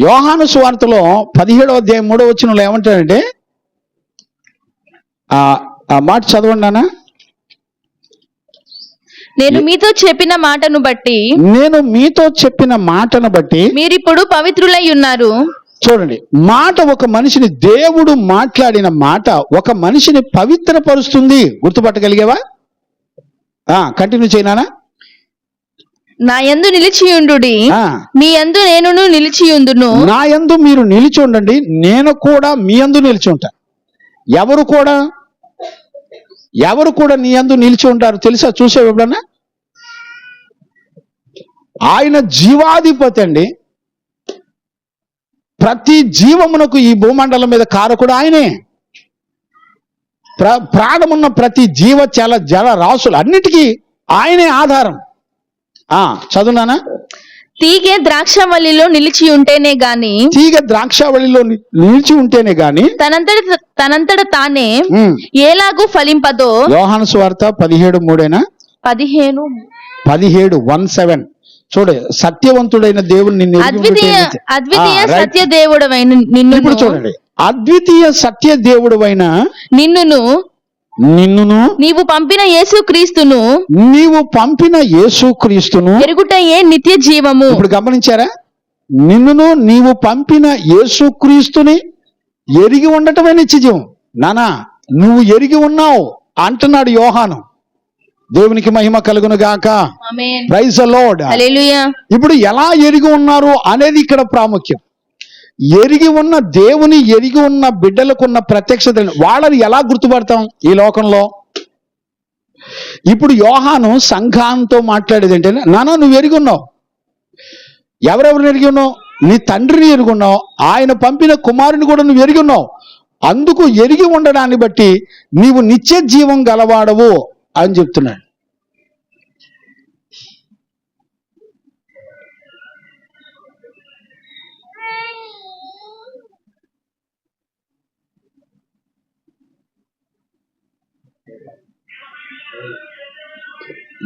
యోహాను సువార్తలో 17వ అధ్యాయం 3వ వచనంలో ఏమంటాడంటే, ఆ మాట చదవండి నాన్న. నేను మీతో చెప్పిన మాటను బట్టి మీరిప్పుడు పవిత్రులై ఉన్నారు. చూడండి, మాట ఒక మనిషిని, దేవుడు మాట్లాడిన మాట ఒక మనిషిని పవిత్రపరుస్తుంది. గుర్తుపట్టగలిగేవా? కంటిన్యూ చేయనా? నా యందు నిలిచియుండుడి, మీ యందు నేనును నిలిచియుందును. నా యందు మీరు నిలిచి ఉండండి, నేను కూడా మీ యందు నిలిచి ఉంటా. ఎవరు కూడా నీ యందు నిలిచి ఉంటారు తెలుసా? చూసావు ఎప్పుడన్నా? ఆయన జీవాధిపతి అండి. ప్రతి జీవమునకు ఈ భూమండలం మీద కారకుడు ఆయనే. ప్రాణమున్న ప్రతి జల రాసులు అన్నిటికీ ఆయనే ఆధారం. చదువునానా? తీగ ద్రాక్షవల్లిలో నిలిచి ఉంటేనే గాని తనంతట తానే ఎలాగూ ఫలింపదో. యోహాను సువార్త 17:3 17:17 చూడు, సత్యవంతుడైన దేవుడు నిన్ను అద్వితీయ సత్య దేవుడైన నిన్ను. ఇప్పుడు చూడండి, అద్వితీయ సత్య దేవుడైన నిన్నును నీవు పంపిన యేసుక్రీస్తును ఎరుగుటయే నిత్య జీవము. ఇప్పుడు గమనించారా? నిన్నును నీవు పంపిన యేసుక్రీస్తుని ఎరిగి ఉండటమే నిత్య జీవం. నానా, నువ్వు ఎరిగి ఉన్నావు అంటున్నాడు యోహాను. దేవునికి మహిమ కలుగును గాక. Praise the Lord. హల్లెలూయా. ఇప్పుడు ఎలా ఎరిగి ఉన్నారు అనేది ఇక్కడ ప్రాముఖ్యం. ఎరిగి ఉన్న దేవుని ఎరిగి ఉన్న బిడ్డలకున్న ప్రత్యక్షత, వాళ్ళని ఎలా గుర్తుపడతాం ఈ లోకంలో? ఇప్పుడు యోహాను సంఘంతో మాట్లాడేది ఏంటంటే, నానా నువ్వు ఎరిగి ఉన్నావు. ఎవరెవరిని ఎరిగి ఉన్నావు? నీ తండ్రిని ఎరిగి ఉన్నావు, ఆయన పంపిన కుమారుని కూడా నువ్వు ఎరిగి ఉన్నావు. అందుకు ఎరిగి ఉండడాన్ని బట్టి నీవు నిత్య జీవం గలవాడవు అని చెప్తున్నాడు.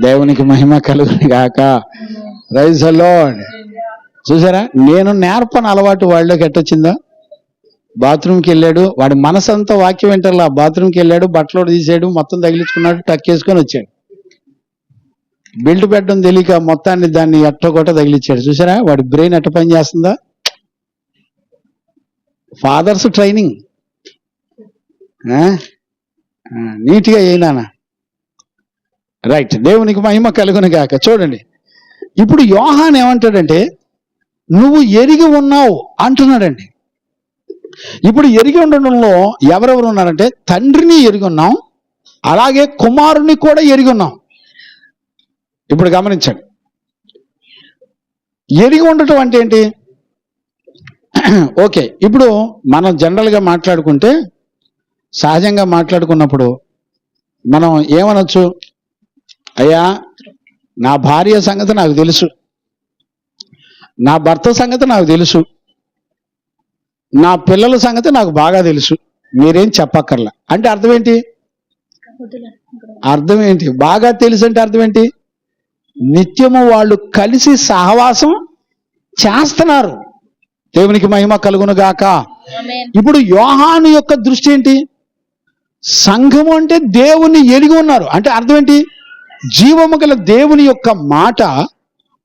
దేవునికి మహిమ కలుగును గాక. Praise the Lord. చూసారా, నేను నేర్పని అలవాటు వాళ్ళకి ఎట్టొచ్చిందా? బాత్రూమ్కి వెళ్ళాడు, వాడి మనసంతా వాక్యం వింటారులా. బాత్రూమ్కి వెళ్ళాడు, బట్టలు తీసాడు, మొత్తం తగిలించుకున్నాడు, టక్కేసుకొని వచ్చాడు. బెల్ట్ పెట్టడం తెలియక మొత్తాన్ని దాన్ని ఎట్టగొట్ట తగిలిచ్చాడు. చూసారా వాడి బ్రెయిన్ ఎట్ట పని చేస్తుందా? ఫాదర్స్ ట్రైనింగ్ నీట్గా అయినా. రైట్, దేవునికి మహిమ కలుగును గాక. చూడండి, ఇప్పుడు యోహాన్ ఏమంటాడంటే, నువ్వు ఎరిగి ఉన్నావు అంటున్నాడండి. ఇప్పుడు ఎరిగి ఉండడంలో ఎవరెవరు ఉన్నారంటే, తండ్రిని ఎరిగి ఉన్నాం, అలాగే కుమారుని కూడా ఎరిగి ఉన్నాం. ఇప్పుడు గమనించండి, ఎరిగి ఉండటం అంటే ఏంటి? ఓకే, ఇప్పుడు మనం జనరల్గా మాట్లాడుకుంటే, సహజంగా మాట్లాడుకున్నప్పుడు మనం ఏమనొచ్చు? అయ్యా, నా భార్య సంగతి నాకు తెలుసు, నా భర్త సంగతి నాకు తెలుసు, నా పిల్లల సంగతి నాకు బాగా తెలుసు, మీరేం చెప్పక్కర్లా అంటే అర్థం ఏంటి? అర్థం ఏంటి? బాగా తెలుసు అంటే అర్థం ఏంటి? నిత్యము వాళ్ళు కలిసి సహవాసం చేస్తున్నారు. దేవునికి మహిమ కలుగును గాక. ఇప్పుడు యోహాను యొక్క దృష్టి ఏంటి? సంఘము అంటే దేవుని ఎరిగి ఉన్నారు అంటే అర్థం ఏంటి? జీవము గల దేవుని యొక్క మాట,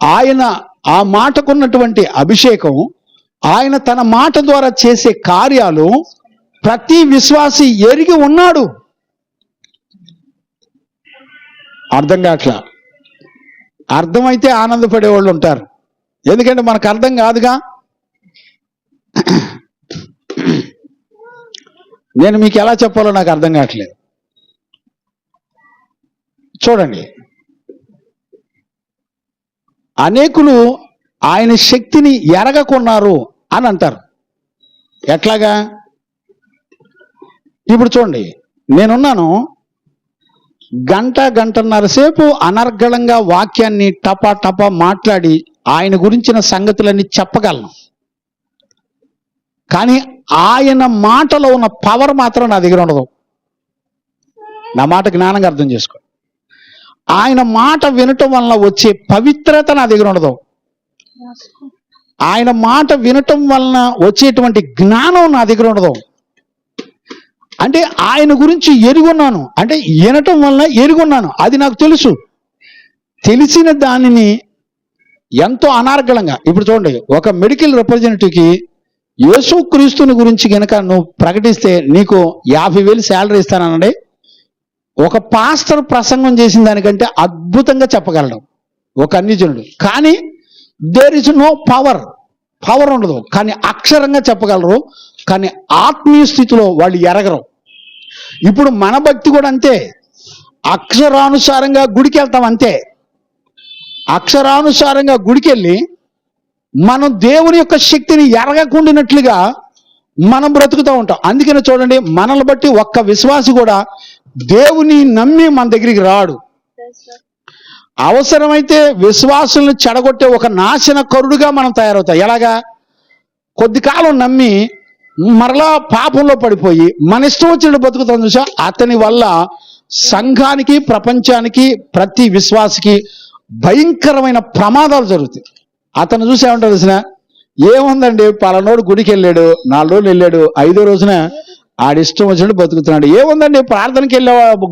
ఆయన ఆ మాటకున్నటువంటి అభిషేకం ఆయన తన మాట ద్వారా చేసే కార్యాలు ప్రతి విశ్వాసి ఎరిగి ఉన్నాడు. అర్థం కావట్లా. అర్థమైతే ఆనందపడే వాళ్ళు ఉంటారు, ఎందుకంటే మనకు అర్థం కాదుగా. నేను మీకు ఎలా చెప్పాలో నాకు అర్థం కావట్లేదు. చూడండి, అనేకులు ఆయన శక్తిని ఎరగకున్నారు అని అంటారు. ఎట్లాగా? ఇప్పుడు చూడండి, నేనున్నాను, గంటన్నర సేపు అనర్గళంగా వాక్యాన్ని టపా టపా మాట్లాడి ఆయన గురించిన సంగతులన్నీ చెప్పగలను. కానీ ఆయన మాటలో ఉన్న పవర్ మాత్రం నా దగ్గర ఉండదు. నా మాట జ్ఞానంగా అర్థం చేసుకో. ఆయన మాట వినటం వలన వచ్చే పవిత్రత నా దగ్గర ఉండదు. ఆయన మాట వినటం వలన వచ్చేటువంటి జ్ఞానం నా దగ్గర ఉండదు. అంటే ఆయన గురించి ఎరుగున్నాను, అంటే వినటం వలన ఎరుగున్నాను, అది నాకు తెలుసు. తెలిసిన దానిని ఎంతో అనార్గళంగా, ఇప్పుడు చూడండి, ఒక మెడికల్ రిప్రజెంటేటివ్కి యేసుక్రీస్తుని గురించి కనుక నువ్వు ప్రకటిస్తే నీకు 50,000 శాలరీ ఇస్తానండి. ఒక పాస్టర్ ప్రసంగం చేసిన దానికంటే అద్భుతంగా చెప్పగలడు ఒక అన్యజనుడు. కానీ దేర్ ఇస్ నో పవర్ ఉండదు, కానీ అక్షరంగా చెప్పగలరు. కానీ ఆత్మీయ స్థితిలో వాళ్ళు ఎరగరు. ఇప్పుడు మన భక్తి కూడా అంతే, అక్షరానుసారంగా గుడికి వెళ్తాం అంతే. అక్షరానుసారంగా గుడికి వెళ్ళి మనం దేవుని యొక్క శక్తిని ఎరగకుండినట్లుగా మనం బ్రతుకుతూ ఉంటాం. అందుకనే చూడండి, మనల్ని బట్టి ఒక్క విశ్వాసి కూడా దేవుని నమ్మి మన దగ్గరికి రాడు. అవసరమైతే విశ్వాసులను చెడగొట్టే ఒక నాశనకరుడుగా మనం తయారవుతాం. ఎలాగా? కొద్ది కాలం నమ్మి మరలా పాపంలో పడిపోయి మన ఇష్టం వచ్చినట్టు బతుకుతాం చూసా. అతని వల్ల సంఘానికి, ప్రపంచానికి, ప్రతి విశ్వాసికి భయంకరమైన ప్రమాదాలు జరుగుతాయి. అతను చూసి ఏమంటారు తెలిసిన, ఏముందండి పలానోడు గుడికి వెళ్ళాడు, 4 రోజులు వెళ్ళాడు, 5వ రోజున ఆడిష్టం వచ్చినట్టు బతుకుతున్నాడు. ఏముందండి ప్రార్థనకి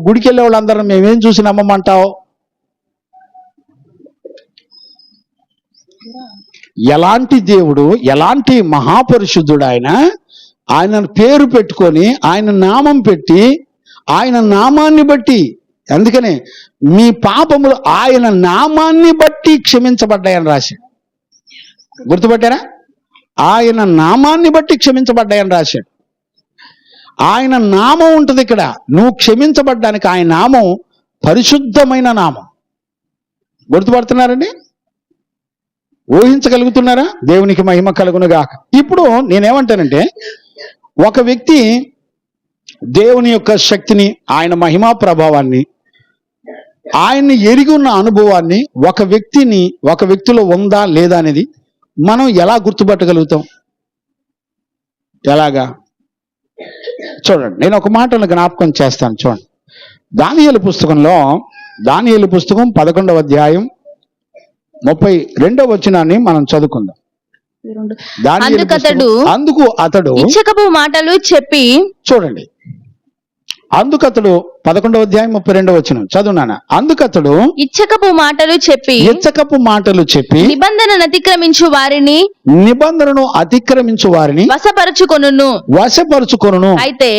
గుడికి వెళ్ళే వాళ్ళందరూ మేమేం చూసి నమ్మమంటావు? ఎలాంటి దేవుడు, ఎలాంటి మహాపరిశుద్ధుడు ఆయన పేరు పెట్టుకొని, ఆయన నామం పెట్టి, ఆయన నామాన్ని బట్టి, అందుకనే మీ పాపములు ఆయన నామాన్ని బట్టి క్షమించబడ్డాయని రాశాడు. గుర్తుపట్టారా? ఆయన నామాన్ని బట్టి క్షమించబడ్డాయని రాశాడు. ఆయన నామం ఉంటుంది ఇక్కడ. నువ్వు క్షమించబడ్డానికి ఆయన నామం పరిశుద్ధమైన నామం. గుర్తుపడుతున్నారండి? ఊహించగలుగుతున్నారా? దేవునికి మహిమ కలుగును గాక. ఇప్పుడు నేనేమంటానంటే, ఒక వ్యక్తి దేవుని యొక్క శక్తిని, ఆయన మహిమా ప్రభావాన్ని, ఆయన్ని ఎరిగి ఉన్న అనుభవాన్ని ఒక వ్యక్తిలో ఉందా లేదా అనేది మనం ఎలా గుర్తుపట్టగలుగుతాం? ఎలాగా? చూడండి, నేను ఒక మాటను జ్ఞాపకం చేస్తాను. చూడండి, దానియేలు పుస్తకం 11వ అధ్యాయం 32వ వచనాన్ని మనం చదువుకుందాం. అందుకు అతడు ఇచ్చకపు మాటలు చెప్పి, చూడండి, అందుకతడు 11వ అధ్యాయం 32వ వచనం చదువునానా. అందుకతడు ఇచ్చకపు మాటలు చెప్పి నిబంధనను అతిక్రమించు వారిని వశపరుచుకొనును. అయితే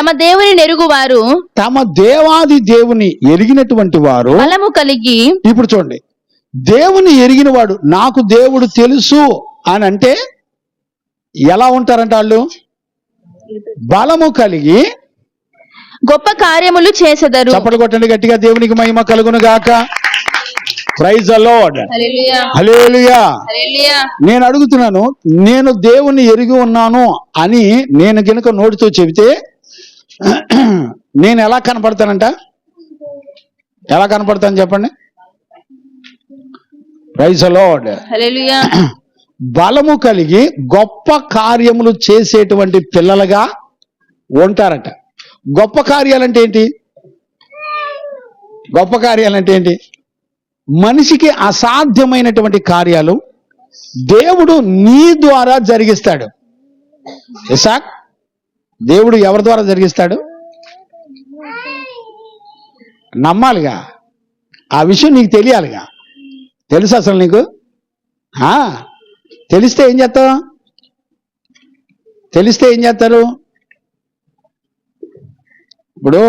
తమ దేవుని నెరుగువారు, తమ దేవాది దేవుని ఎరిగినటువంటి వారు బలము కలిగి, ఇప్పుడు చూడండి, దేవుని ఎరిగిన వాడు, నాకు దేవుడు తెలుసు అని అంటే ఎలా ఉంటారంట వాళ్ళు? బలము కలిగి గొప్ప కార్యములు చేసెదరు. చప్పట్లు కొట్టండి గట్టిగా, దేవునికి మహిమ కలుగును గాక. Praise the Lord. హల్లెలూయా. నేను అడుగుతున్నాను, నేను దేవుని ఎరిగి ఉన్నాను అని నేను గనుక నోటితో చెబితే నేను ఎలా కనపడతానంట? ఎలా కనపడతాను చెప్పండి? Praise the Lord. హల్లెలూయా. బలము కలిగి గొప్ప కార్యములు చేసేటువంటి పిల్లలుగా ఉంటారట. గొప్ప కార్యాలంటే ఏంటి? గొప్ప కార్యాలంటే ఏంటి? మనిషికి అసాధ్యమైనటువంటి కార్యాలు దేవుడు నీ ద్వారా జరిగిస్తాడు. ఇసాక్, దేవుడు ఎవరి ద్వారా జరిగిస్తాడు? నమ్మాలిగా, ఆ విషయం నీకు తెలియాలిగా. తెలుసు అసలు నీకు? తెలిస్తే ఏం చేస్తావు? తెలిస్తే ఏం చేస్తారు? ఇప్పుడు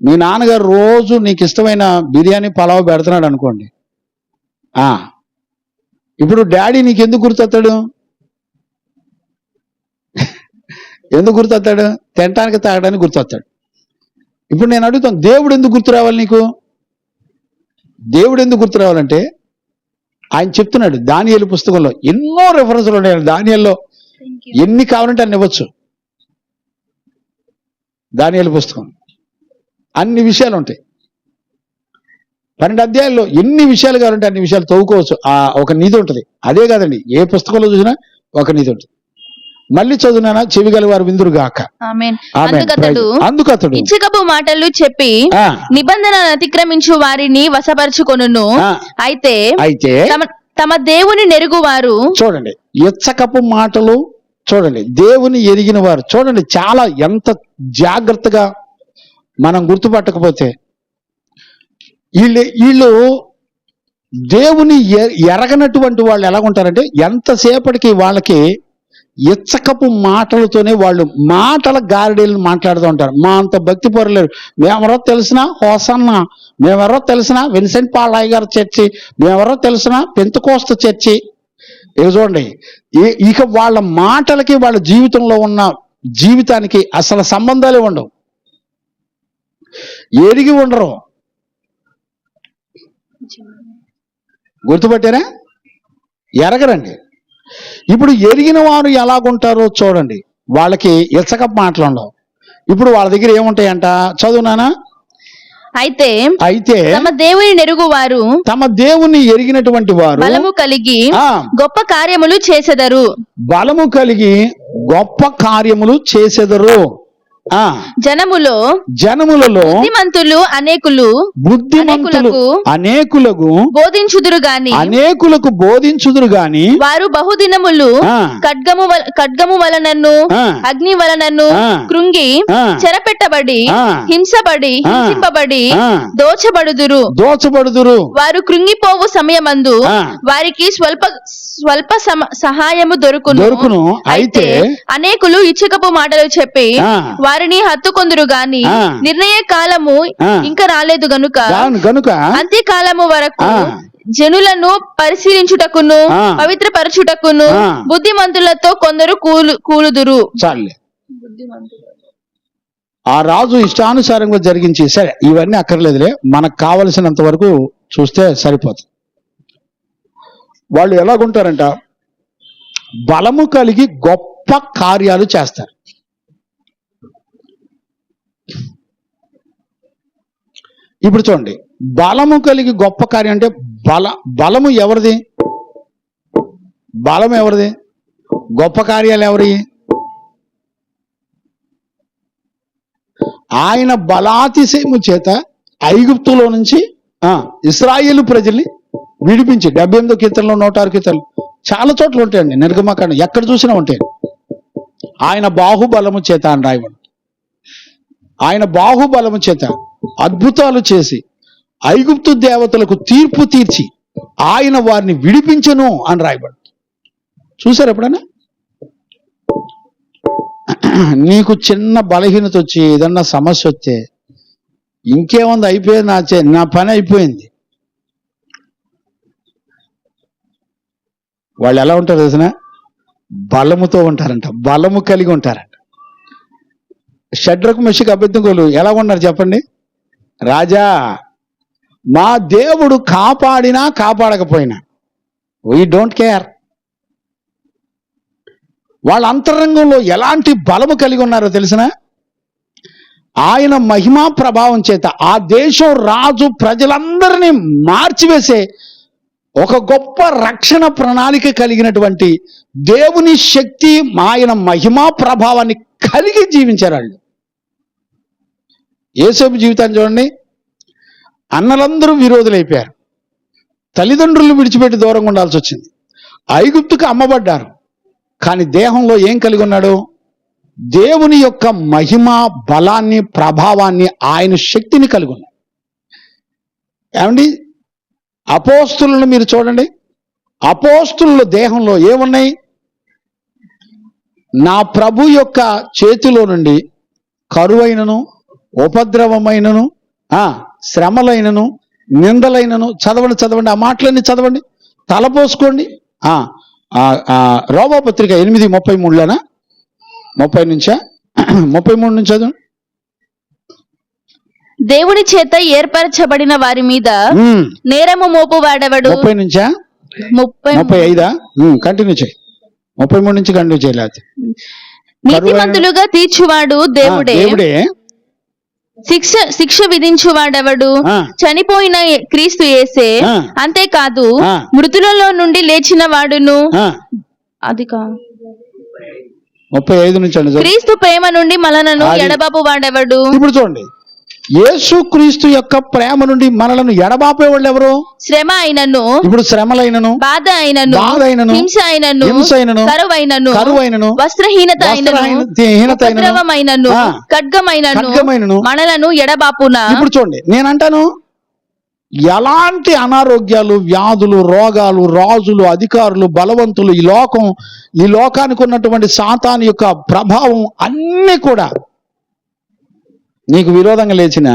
మీ నాన్నగారు రోజు నీకు ఇష్టమైన బిర్యానీ పలావ్ పెడుతున్నాడు అనుకోండి. ఇప్పుడు డాడీ నీకు ఎందుకు గుర్తొస్తాడు? ఎందుకు గుర్తొస్తాడు? తినటానికి తాగడానికి గుర్తొస్తాడు. ఇప్పుడు నేను అడుగుతాను, దేవుడు ఎందుకు గుర్తు రావాలి నీకు? దేవుడు ఎందుకు గుర్తు రావాలంటే ఆయన చెప్తున్నాడు దానియేలు పుస్తకంలో, ఎన్నో రెఫరెన్స్లు ఉన్నాయి. దానియేల్లో ఎన్ని కావాలంటే అన్ని ఇవ్వచ్చు. దానియేలు పుస్తకం అన్ని విషయాలు ఉంటాయి. 12 అధ్యాయాల్లో ఎన్ని విషయాలు కావాలంటే అన్ని విషయాలు తవ్వుకోవచ్చు. ఒక నీతి ఉంటుంది. అదే కాదండి, ఏ పుస్తకంలో చూసినా ఒక నీతి ఉంటుంది. మళ్ళీ చదువునా చెవిగల వారు విందురు గాక. అందుకతడు ఇచ్చకపు మాటలు చెప్పి నిబంధన అతిక్రమించు వారిని వశపరుచుకొనును. అయితే తమ దేవుని నెరుగువారు. చూడండి, ఇచ్చకపు మాటలు చూడండి, దేవుని ఎరిగిన వారు చూడండి. చాలా ఎంత జాగ్రత్తగా మనం గుర్తుపట్టకపోతే వీళ్ళు దేవుని ఎరగనటువంటి వాళ్ళు ఎలా ఉంటారంటే, ఎంతసేపటికి వాళ్ళకి ఇచ్చకపు మాటలతోనే వాళ్ళు మాటల గారిడీలను మాట్లాడుతూ ఉంటారు. మా అంత భక్తి పొరలేరు. మేమెవరో తెలిసినా హోసన్న, మేమెవరో తెలిసినా విన్సెంట్ పాలాయ్ గారి చర్చి, మేమెవరో తెలిసినా పెంతెకోస్తు చర్చి. ఇక చూడండి, ఇక వాళ్ళ మాటలకి వాళ్ళ జీవితంలో ఉన్న జీవితానికి అసలు సంబంధాలే ఉండవు. ఎరిగి ఉండరు. గుర్తుపట్టారా? ఎరగరండి. ఇప్పుడు ఎరిగిన వారు ఎలాగుంటారో చూడండి. వాళ్ళకి ఇచ్చకపు మాటలు ఉండవు. ఇప్పుడు వాళ్ళ దగ్గర ఏముంటాయంట? చదువునానా? అయితే తమ దేవుని నెరుగువారు, తమ దేవుని ఎరిగినటువంటి వారు బలము కలిగి గొప్ప కార్యములు చేసెదరు. బలము కలిగి గొప్ప కార్యములు చేసెదరు. జనములలో బుద్ధిమంతులు అనేకులకు బోధించుదురు గాని వారు బహుదినములు ఖడ్గము వలనను అగ్ని వలనను కృంగి చెరపెట్టబడి హింసింపబడి దోచబడుదురు. వారు కృంగిపోవు సమయమందు వారికి స్వల్ప సహాయము దొరుకును. అయితే అనేకులు ఇచ్చకపు మాటలు చెప్పి వారిని హత్తుకొందురు గాని నిర్ణయ కాలము ఇంకా రాలేదు గనుక అంత్యకాలము వరకు జనులను పరిశీలించుటకును పవిత్రపరచుటకును బుద్ధిమంతులతో కొందరు కూలుదురు. చాలే, ఆ రాజు ఇష్టానుసారంగా జరిగించి, సరే ఇవన్నీ అక్కర్లేదులే, మనకు కావలసినంత వరకు చూస్తే సరిపోతుంది. వాళ్ళు ఎలాగుంటారంట? బలము కలిగి గొప్ప కార్యాలు చేస్తారు. ఇప్పుడు చూడండి, బలము కలిగి గొప్ప కార్యం అంటే బలము ఎవరిది? బలం ఎవరిది? గొప్ప కార్యాలు ఎవరి? ఆయన బలాతిశయము చేత ఐగుప్తులో నుంచి ఇశ్రాయేలు ప్రజల్ని విడిపించి 78 కీర్తనలు 106 కీర్తనలు చాలా చోట్ల ఉంటాయండి. నిర్గమకాండం ఎక్కడ చూసినా ఉంటాయి. ఆయన బాహుబలము చేత అని రాయబడి, ఆయన బాహుబలము చేత అద్భుతాలు చేసి ఐగుప్తు దేవతలకు తీర్పు తీర్చి ఆయన వారిని విడిపించను అని రాయబడి. చూసారు ఎప్పుడైనా? నీకు చిన్న బలహీనత వచ్చి ఏదన్నా సమస్య వస్తే ఇంకేముంది, అయిపోయింది, నా పని అయిపోయింది. వాళ్ళు ఎలా ఉంటారు తెలిసిన? బలముతో ఉంటారంట, బలము కలిగి ఉంటారంట. షడ్రకు మెషకు అబేద్నెగోలు ఎలా ఉన్నారు చెప్పండి? రాజా, మా దేవుడు కాపాడినా కాపాడకపోయినా వీ డోంట్ కేర్. వాళ్ళ అంతరంగంలో ఎలాంటి బలము కలిగి ఉన్నారో తెలిసిన? ఆయన మహిమా ప్రభావం చేత ఆ దేశం రాజు ప్రజలందరినీ మార్చివేసే ఒక గొప్ప రక్షణ ప్రణాళిక కలిగినటువంటి దేవుని శక్తి, ఆయన మహిమా ప్రభావాన్ని కలిగి జీవించారు వాళ్ళు. యేసేపు జీవితాన్ని చూడండి. అన్నలందరూ విరోధులైపోయారు. తల్లిదండ్రులను విడిచిపెట్టి దూరంగా ఉండాల్సి వచ్చింది. ఐగుప్తుకు అమ్మబడ్డారు. కానీ దేహంలో ఏం కలిగి ఉన్నాడు? దేవుని యొక్క మహిమా బలాన్ని, ప్రభావాన్ని, ఆయన శక్తిని కలిగి ఉన్నాడు. ఏమండి, అపోస్తులను మీరు చూడండి. అపోస్తుల దేహంలో ఏమున్నాయి? నా ప్రభు యొక్క చేతిలో నుండి కరువైనను, ఉపద్రవమైనను, శ్రమలైనను, నిందలైనను, చదవండి ఆ మాటలన్నీ చదవండి, తలపోసుకోండి. రోమాపత్రిక 8:33లోనా 30 నుంచా 33 నుంచి చదవండి. దేవుని చేత ఏర్పరచబడిన వారి మీద నేరము మోపువాడెవడు? 30 నుంచా 35 కంటిన్యూ చేయి. 33 నుంచి కంటిన్యూ చేయలేదు. నీతిమంతులుగా తీర్చువాడు దేవుడే. శిక్ష విధించువాడెవడు? చనిపోయిన క్రీస్తు యేసే. అంతేకాదు మృతులలో నుండి లేచిన వాడును. అది 35 నుంచి క్రీస్తు ప్రేమ నుండి మనలను ఎడబాపు వాడెవడు? ఇప్పుడు చూడండి, యేసు క్రీస్తు యొక్క ప్రేమ నుండి మనలను ఎడబాపే వాళ్ళు ఎవరు? శ్రమ అయినను, ఇప్పుడు శ్రమలైనను, బాధ అయినను, హింస అయినను, కరువైనను, వస్త్రహీనత అయినను, ఖడ్గమైనను మనలను ఎడబాపున. ఇప్పుడు చూడండి, నేనంటాను ఎలాంటి అనారోగ్యాలు, వ్యాధులు, రోగాలు, రాజులు, అధికారులు, బలవంతులు, ఈ లోకానికి ఉన్నటువంటి సాతాను యొక్క ప్రభావం అన్నీ కూడా నీకు విరోధంగా లేచిన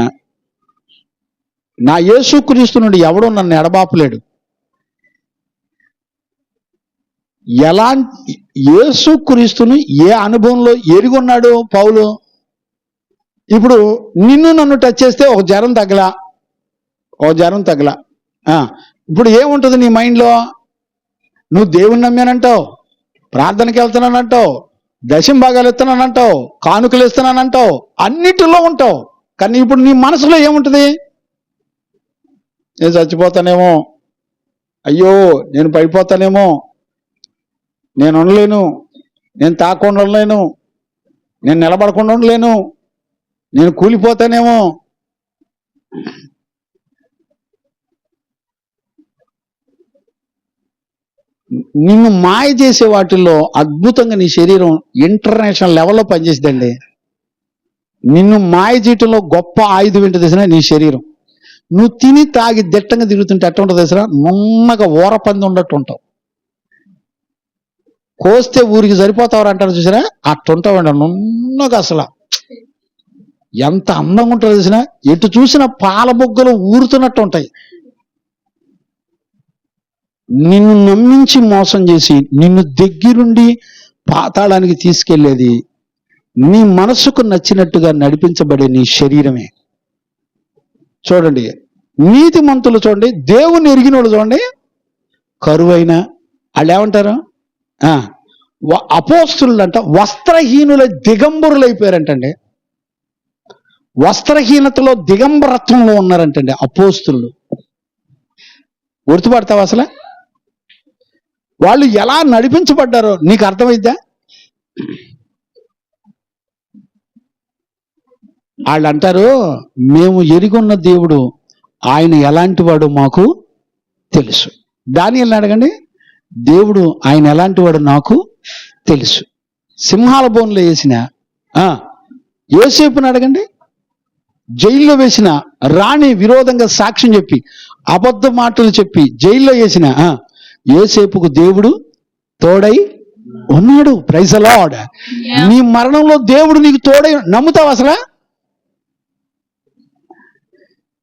నా యేసుక్రీస్తు నుండి ఎవడో నన్ను ఎడబాపలేడు. ఎలాంటి యేసుక్రీస్తును ఏ అనుభవంలో ఎరుగున్నాడు పౌలు? ఇప్పుడు నిన్ను నన్ను టచ్ చేస్తే ఒక జ్వరం తగలా. ఇప్పుడు ఏముంటుంది నీ మైండ్లో? నువ్వు దేవుణ్ణి నమ్మానంటావు, ప్రార్థనకి వెళ్తున్నానంటావు, దశం భాగాలు ఇస్తున్నానంటావు, కానుకలు ఇస్తున్నానంటావు, అన్నిటిలో ఉంటావు. కానీ ఇప్పుడు నీ మనసులో ఏముంటుంది? నేను చచ్చిపోతానేమో, అయ్యో నేను పడిపోతానేమో, నేను ఉండలేను, నేను తాకుండా ఉండలేను, నేను నిలబడకుండా ఉండలేను, నేను కూలిపోతానేమో. నిన్ను మాయ చేసే వాటిల్లో అద్భుతంగా నీ శరీరం ఇంటర్నేషనల్ లెవెల్లో పనిచేసిందండి. నిన్ను మాయ చేయటంలో గొప్ప ఆయుధం ఏంటో తెలిసిన నీ శరీరం. నువ్వు తిని తాగి దిట్టంగా తిరుగుతుంటే ఎట్ట ఉంటుంది తెలిసిన? నున్నగా ఊరపంది ఉన్నట్టు ఉంటావు. కోస్తే ఊరికి సరిపోతావు అంటారు చూసారా, అట్టుంటావండి నున్నగా. అసలు ఎంత అందంగా ఉంటుందో తెలిసిన, ఎటు చూసిన పాల బొగ్గలు ఊరుతున్నట్టు ఉంటాయి. నిన్ను నమ్మించి మోసం చేసి నిన్ను దగ్గరుండి పాతాళానికి తీసుకెళ్లేది నీ మనసుకు నచ్చినట్టుగా నడిపించబడే నీ శరీరమే. చూడండి, నీతిమంతులు చూడండి, దేవుని ఎరిగిన వాళ్ళు చూడండి, కరువైన వాళ్ళు ఏమంటారు? అపోస్తులు అంట వస్త్రహీనుల దిగంబరులు అయిపోయారంటండి. వస్త్రహీనతలో దిగంబరత్వంలో ఉన్నారంటండి అపోస్తులు. గుర్తుపడతావు అసలు? వాళ్ళు ఎలా నడిపించబడ్డారో నీకు అర్థమైద్దా? వాళ్ళు అంటారు, మేము ఎరిగొన్న దేవుడు ఆయన ఎలాంటి వాడు మాకు తెలుసు. దానియేలుని అడగండి, దేవుడు ఆయన ఎలాంటి వాడు నాకు తెలుసు. సింహాల బోన్లో వేసిన యోసేపుని అడగండి, జైల్లో వేసిన రాణి విరోధంగా సాక్ష్యం చెప్పి అబద్ధ మాటలు చెప్పి జైల్లో వేసిన యోసేపుకు దేవుడు తోడై ఉన్నాడు. Praise the Lord. నీ మరణంలో దేవుడు నీకు తోడై, నమ్ముతావు అసలు?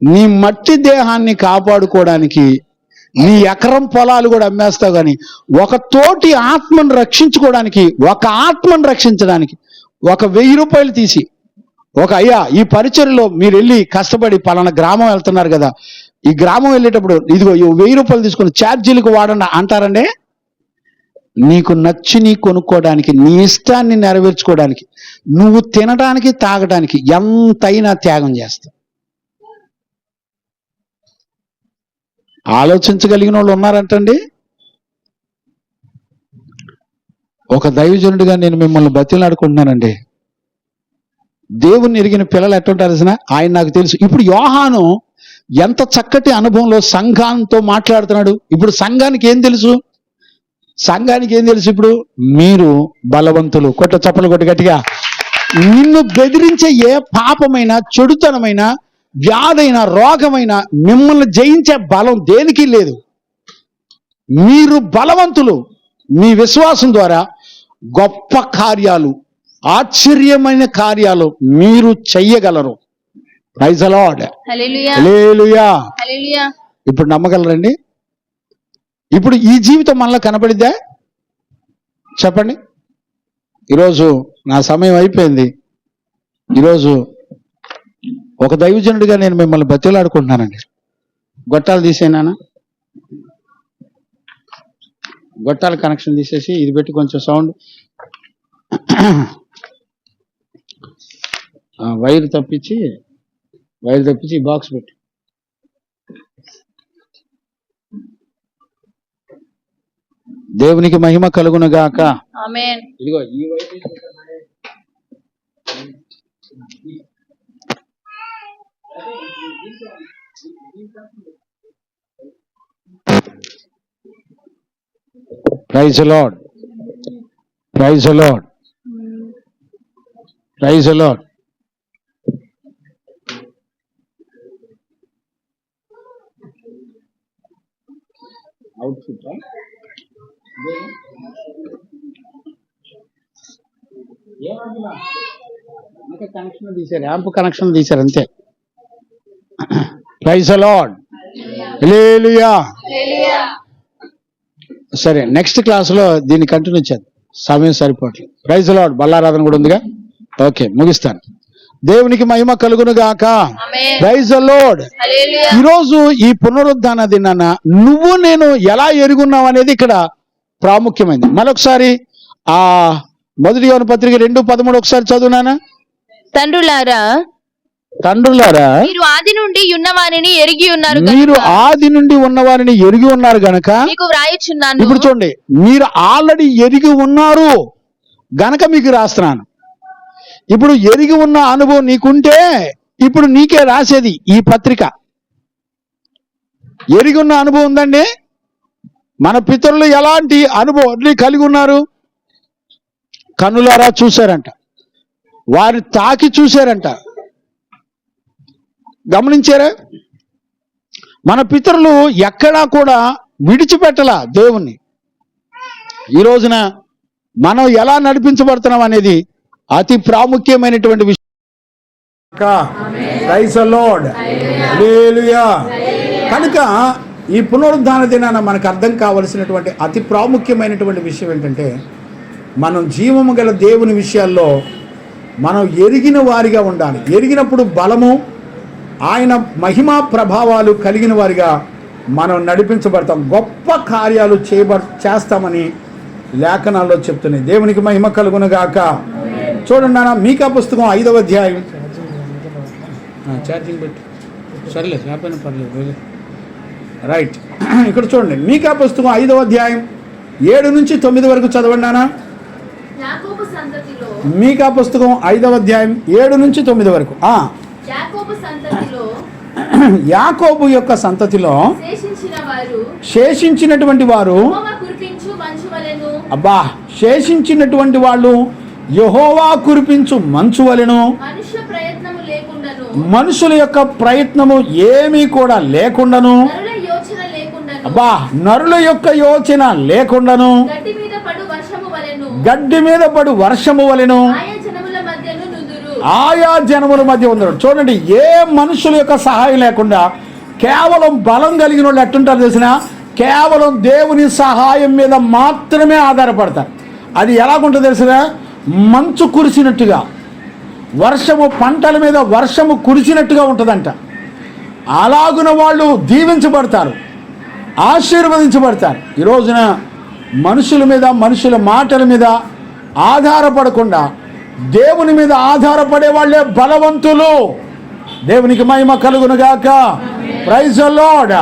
నీ మట్టి దేహాన్ని కాపాడుకోవడానికి నీ ఎకరం పొలాలు కూడా అమ్మేస్తావు, కానీ ఒక తోటి ఆత్మను రక్షించుకోవడానికి, ఒక ఆత్మను రక్షించడానికి 1000 రూపాయలు తీసి, అయ్యా ఈ పరిచర్లో మీరు వెళ్ళి కష్టపడి పలానా గ్రామం వెళ్తున్నారు కదా, ఈ గ్రామం వెళ్ళేటప్పుడు ఇదిగో 1000 రూపాయలు తీసుకుని ఛార్జీలకు వాడండి అంటారండి. నీకు నచ్చి కొనుక్కోవడానికి, నీ ఇష్టాన్ని నెరవేర్చుకోవడానికి, నువ్వు తినడానికి తాగడానికి ఎంతైనా త్యాగం చేస్తావు. ఆలోచించగలిగిన వాళ్ళు ఉన్నారంటండి. ఒక దైవజనుడిగా నేను మిమ్మల్ని బతిలాడుకుంటున్నానండి. దేవుణ్ణి ఎరిగిన పిల్లలు ఎట్టుంటారు తెలిసిన? ఆయన నాకు తెలుసు. ఇప్పుడు యోహాను ఎంత చక్కటి అనుభవంలో సంఘంతో మాట్లాడుతున్నాడు. ఇప్పుడు సంఘానికి ఏం తెలుసు? ఇప్పుడు మీరు బలవంతులు. చప్పలు కొట్టి గట్టిగా. నిన్ను బెదిరించే ఏ పాపమైన, చెడుతనమైన, వ్యాధైన, రోగమైన మిమ్మల్ని జయించే బలం దేనికి లేదు. మీరు బలవంతులు. మీ విశ్వాసం ద్వారా గొప్ప కార్యాలు, ఆశ్చర్యమైన కార్యాలు మీరు చెయ్యగలరు. Praise the Lord. హల్లెలూయా. హల్లెలూయా. హల్లెలూయా. ఇప్పుడు నమ్మగలరండి? ఇప్పుడు ఈ జీవితం మనలో కనబడిద్దా? చెప్పండి. ఈరోజు నా సమయం అయిపోయింది. ఈరోజు ఒక దైవజనుడిగా నేను మిమ్మల్ని బతిలాడుకుంటున్నానండి. గొట్టాలు తీసేనానా? గొట్టాల కనెక్షన్ తీసేసి ఇది పెట్టి కొంచెం సౌండ్, వైర్ తప్పించి ఈ బాక్స్ పెట్టి. దేవునికి మహిమ కలుగును గాక. ఆమేన్. ఇదిగో ఈ wire praise the Lord. Praise the Lord. Praise the Lord. Outfit connection తీశారు, ర్యాంప్ కనెక్షన్ తీశారు అంతే. Praise the Lord. హల్లెలూయా. సరే, నెక్స్ట్ క్లాస్ లో దీన్ని కంటిన్యూ చేద్దాం, సమయం సరిపోవట్లేదు. Praise the lord. బల్లారాధన కూడా ఉందిగా. ఓకే, ముగిస్తాను. దేవునికి మహిమ కలుగును గాక. Praise the Lord. ఈరోజు ఈ పునరుద్ధాన దినాన నువ్వు నేను ఎలా ఎరుగున్నావు అనేది ఇక్కడ ప్రాముఖ్యమైనది. మరొకసారి ఆ మొదటి యోహాను పత్రిక 2:13 ఒకసారి చదువునానా? తండ్రులారా, మీరు ఆది నుండి ఉన్నవారిని ఎరిగి ఉన్నారు గనక మీకు వ్రాయుచున్నాను. ఇప్పుడు చూడండి, మీరు ఆల్రెడీ ఎరిగి ఉన్నారు గనక మీకు రాస్తున్నాను. ఇప్పుడు ఎరిగి ఉన్న అనుభవం నీకుంటే ఇప్పుడు నీకే రాసేది ఈ పత్రిక. ఎరిగి ఉన్న అనుభవం ఉందండి. మన పితరులు ఎలాంటి అనుభవం కలిగి ఉన్నారు? కన్నులారా చూశారంట, వారు తాకి చూశారంట. గమనించారా? మన పితరులు ఎక్కడా కూడా విడిచిపెట్టలా దేవుణ్ణి. ఈ రోజున మనం ఎలా నడిపించబడుతున్నాం అనేది అతి ప్రాముఖ్యమైనటువంటి విషయం. Praise the Lord. హల్లెలూయా. కనుక ఈ పునరుద్ధాన దినాన మనకు అర్థం కావలసినటువంటి అతి ప్రాముఖ్యమైనటువంటి విషయం ఏంటంటే, మనం జీవము గల దేవుని విషయాల్లో మనం ఎరిగిన వారిగా ఉండాలి. ఎరిగినప్పుడు బలము, ఆయన మహిమా ప్రభావాలు కలిగిన వారిగా మనం నడిపించబడతాం. గొప్ప కార్యాలు చేస్తామని లేఖనాల్లో చెప్తున్నాయి. దేవునికి మహిమ కలుగును గాక. చూడండి నాన్న, మీకా పుస్తకం 5వ అధ్యాయం. ఛార్జింగ్ పెట్టి సర్లే, లేకపోయినా పర్లేదు. రైట్, ఇక్కడ చూడండి, మీకా పుస్తకం 5వ అధ్యాయం 7 నుంచి 9 వరకు చదవండి నాన్న. మీకా పుస్తకం 5వ అధ్యాయం 7 నుంచి 9 వరకు. యాకోబు యొక్క సంతతిలో శేషించినటువంటి వారు, అబ్బా, శేషించినటువంటి వాళ్ళు యెహోవా కురిపించు మంచు వలెను, మనుషుల యొక్క ప్రయత్నము ఏమీ కూడా లేకుండాను, అబ్బా, నరుల యొక్క యోచన లేకుండాను, గడ్డి మీద పడు వర్షము వలెను ఆయా జనముల మధ్య ఉందరు. చూడండి, ఏ మనుషుల యొక్క సహాయం లేకుండా కేవలం బలం కలిగిన వాళ్ళు ఎట్టుంటారు తెలిసిన, కేవలం దేవుని సహాయం మీద మాత్రమే ఆధారపడతారు. అది ఎలాగుంటుంది తెలిసిన, మంచు కురిసినట్టుగా, వర్షము పంటల మీద వర్షము కురిసినట్టుగా ఉంటుందంట. అలాగున వాళ్ళు దీవించబడతారు, ఆశీర్వదించబడతారు. ఈ రోజున మనుషుల మీద, మనుషుల మాటల మీద ఆధారపడకుండా దేవుని మీద ఆధారపడే వాళ్ళే బలవంతులు. దేవునికి మహిమ కలుగును గాక. Praise the Lord.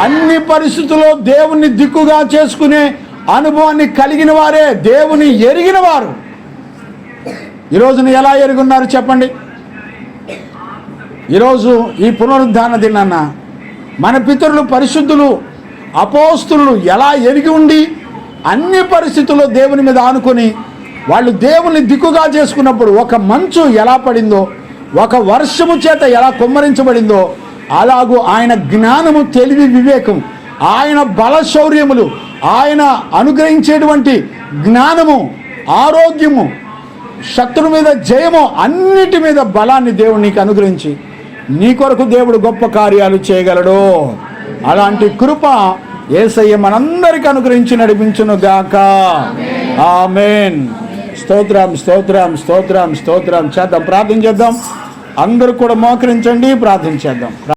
అన్ని పరిస్థితుల్లో దేవుని దిక్కుగా చేసుకునే అనుభవాన్ని కలిగిన వారే దేవుని ఎరిగిన వారు. ఈరోజున ఎలా ఎరుగున్నారు చెప్పండి? ఈరోజు ఈ పునరుద్ధాన దినాన మన పితరులు, పరిశుద్ధులు, అపోస్తులు ఎలా ఎరిగి ఉండి అన్ని పరిస్థితుల్లో దేవుని మీద ఆనుకొని వాళ్ళు దేవుని దిక్కుగా చేసుకున్నప్పుడు ఒక మంచు ఎలా పడిందో, ఒక వర్షము చేత ఎలా కుమ్మరించబడిందో, అలాగూ ఆయన జ్ఞానము, తెలివి, వివేకం, ఆయన బల శౌర్యములు, ఆయన అనుగ్రహించేటువంటి జ్ఞానము, ఆరోగ్యము, శత్రు మీద జయము, అన్నిటి మీద బలాన్ని దేవుడు నీకు అనుగ్రహించి నీ కొరకు దేవుడు గొప్ప కార్యాలు చేయగలడు. అలాంటి కృప యేసయ్య మనందరికి అనుగ్రహించి నడిపించును గాక. ఆమేన్. స్తోత్రం స్తోత్రం స్తోత్రం స్తోత్రం. చేద్దాం, ప్రార్థన చేద్దాం. అందరూ కూడా మోకరించండి, ప్రార్థన చేద్దాం.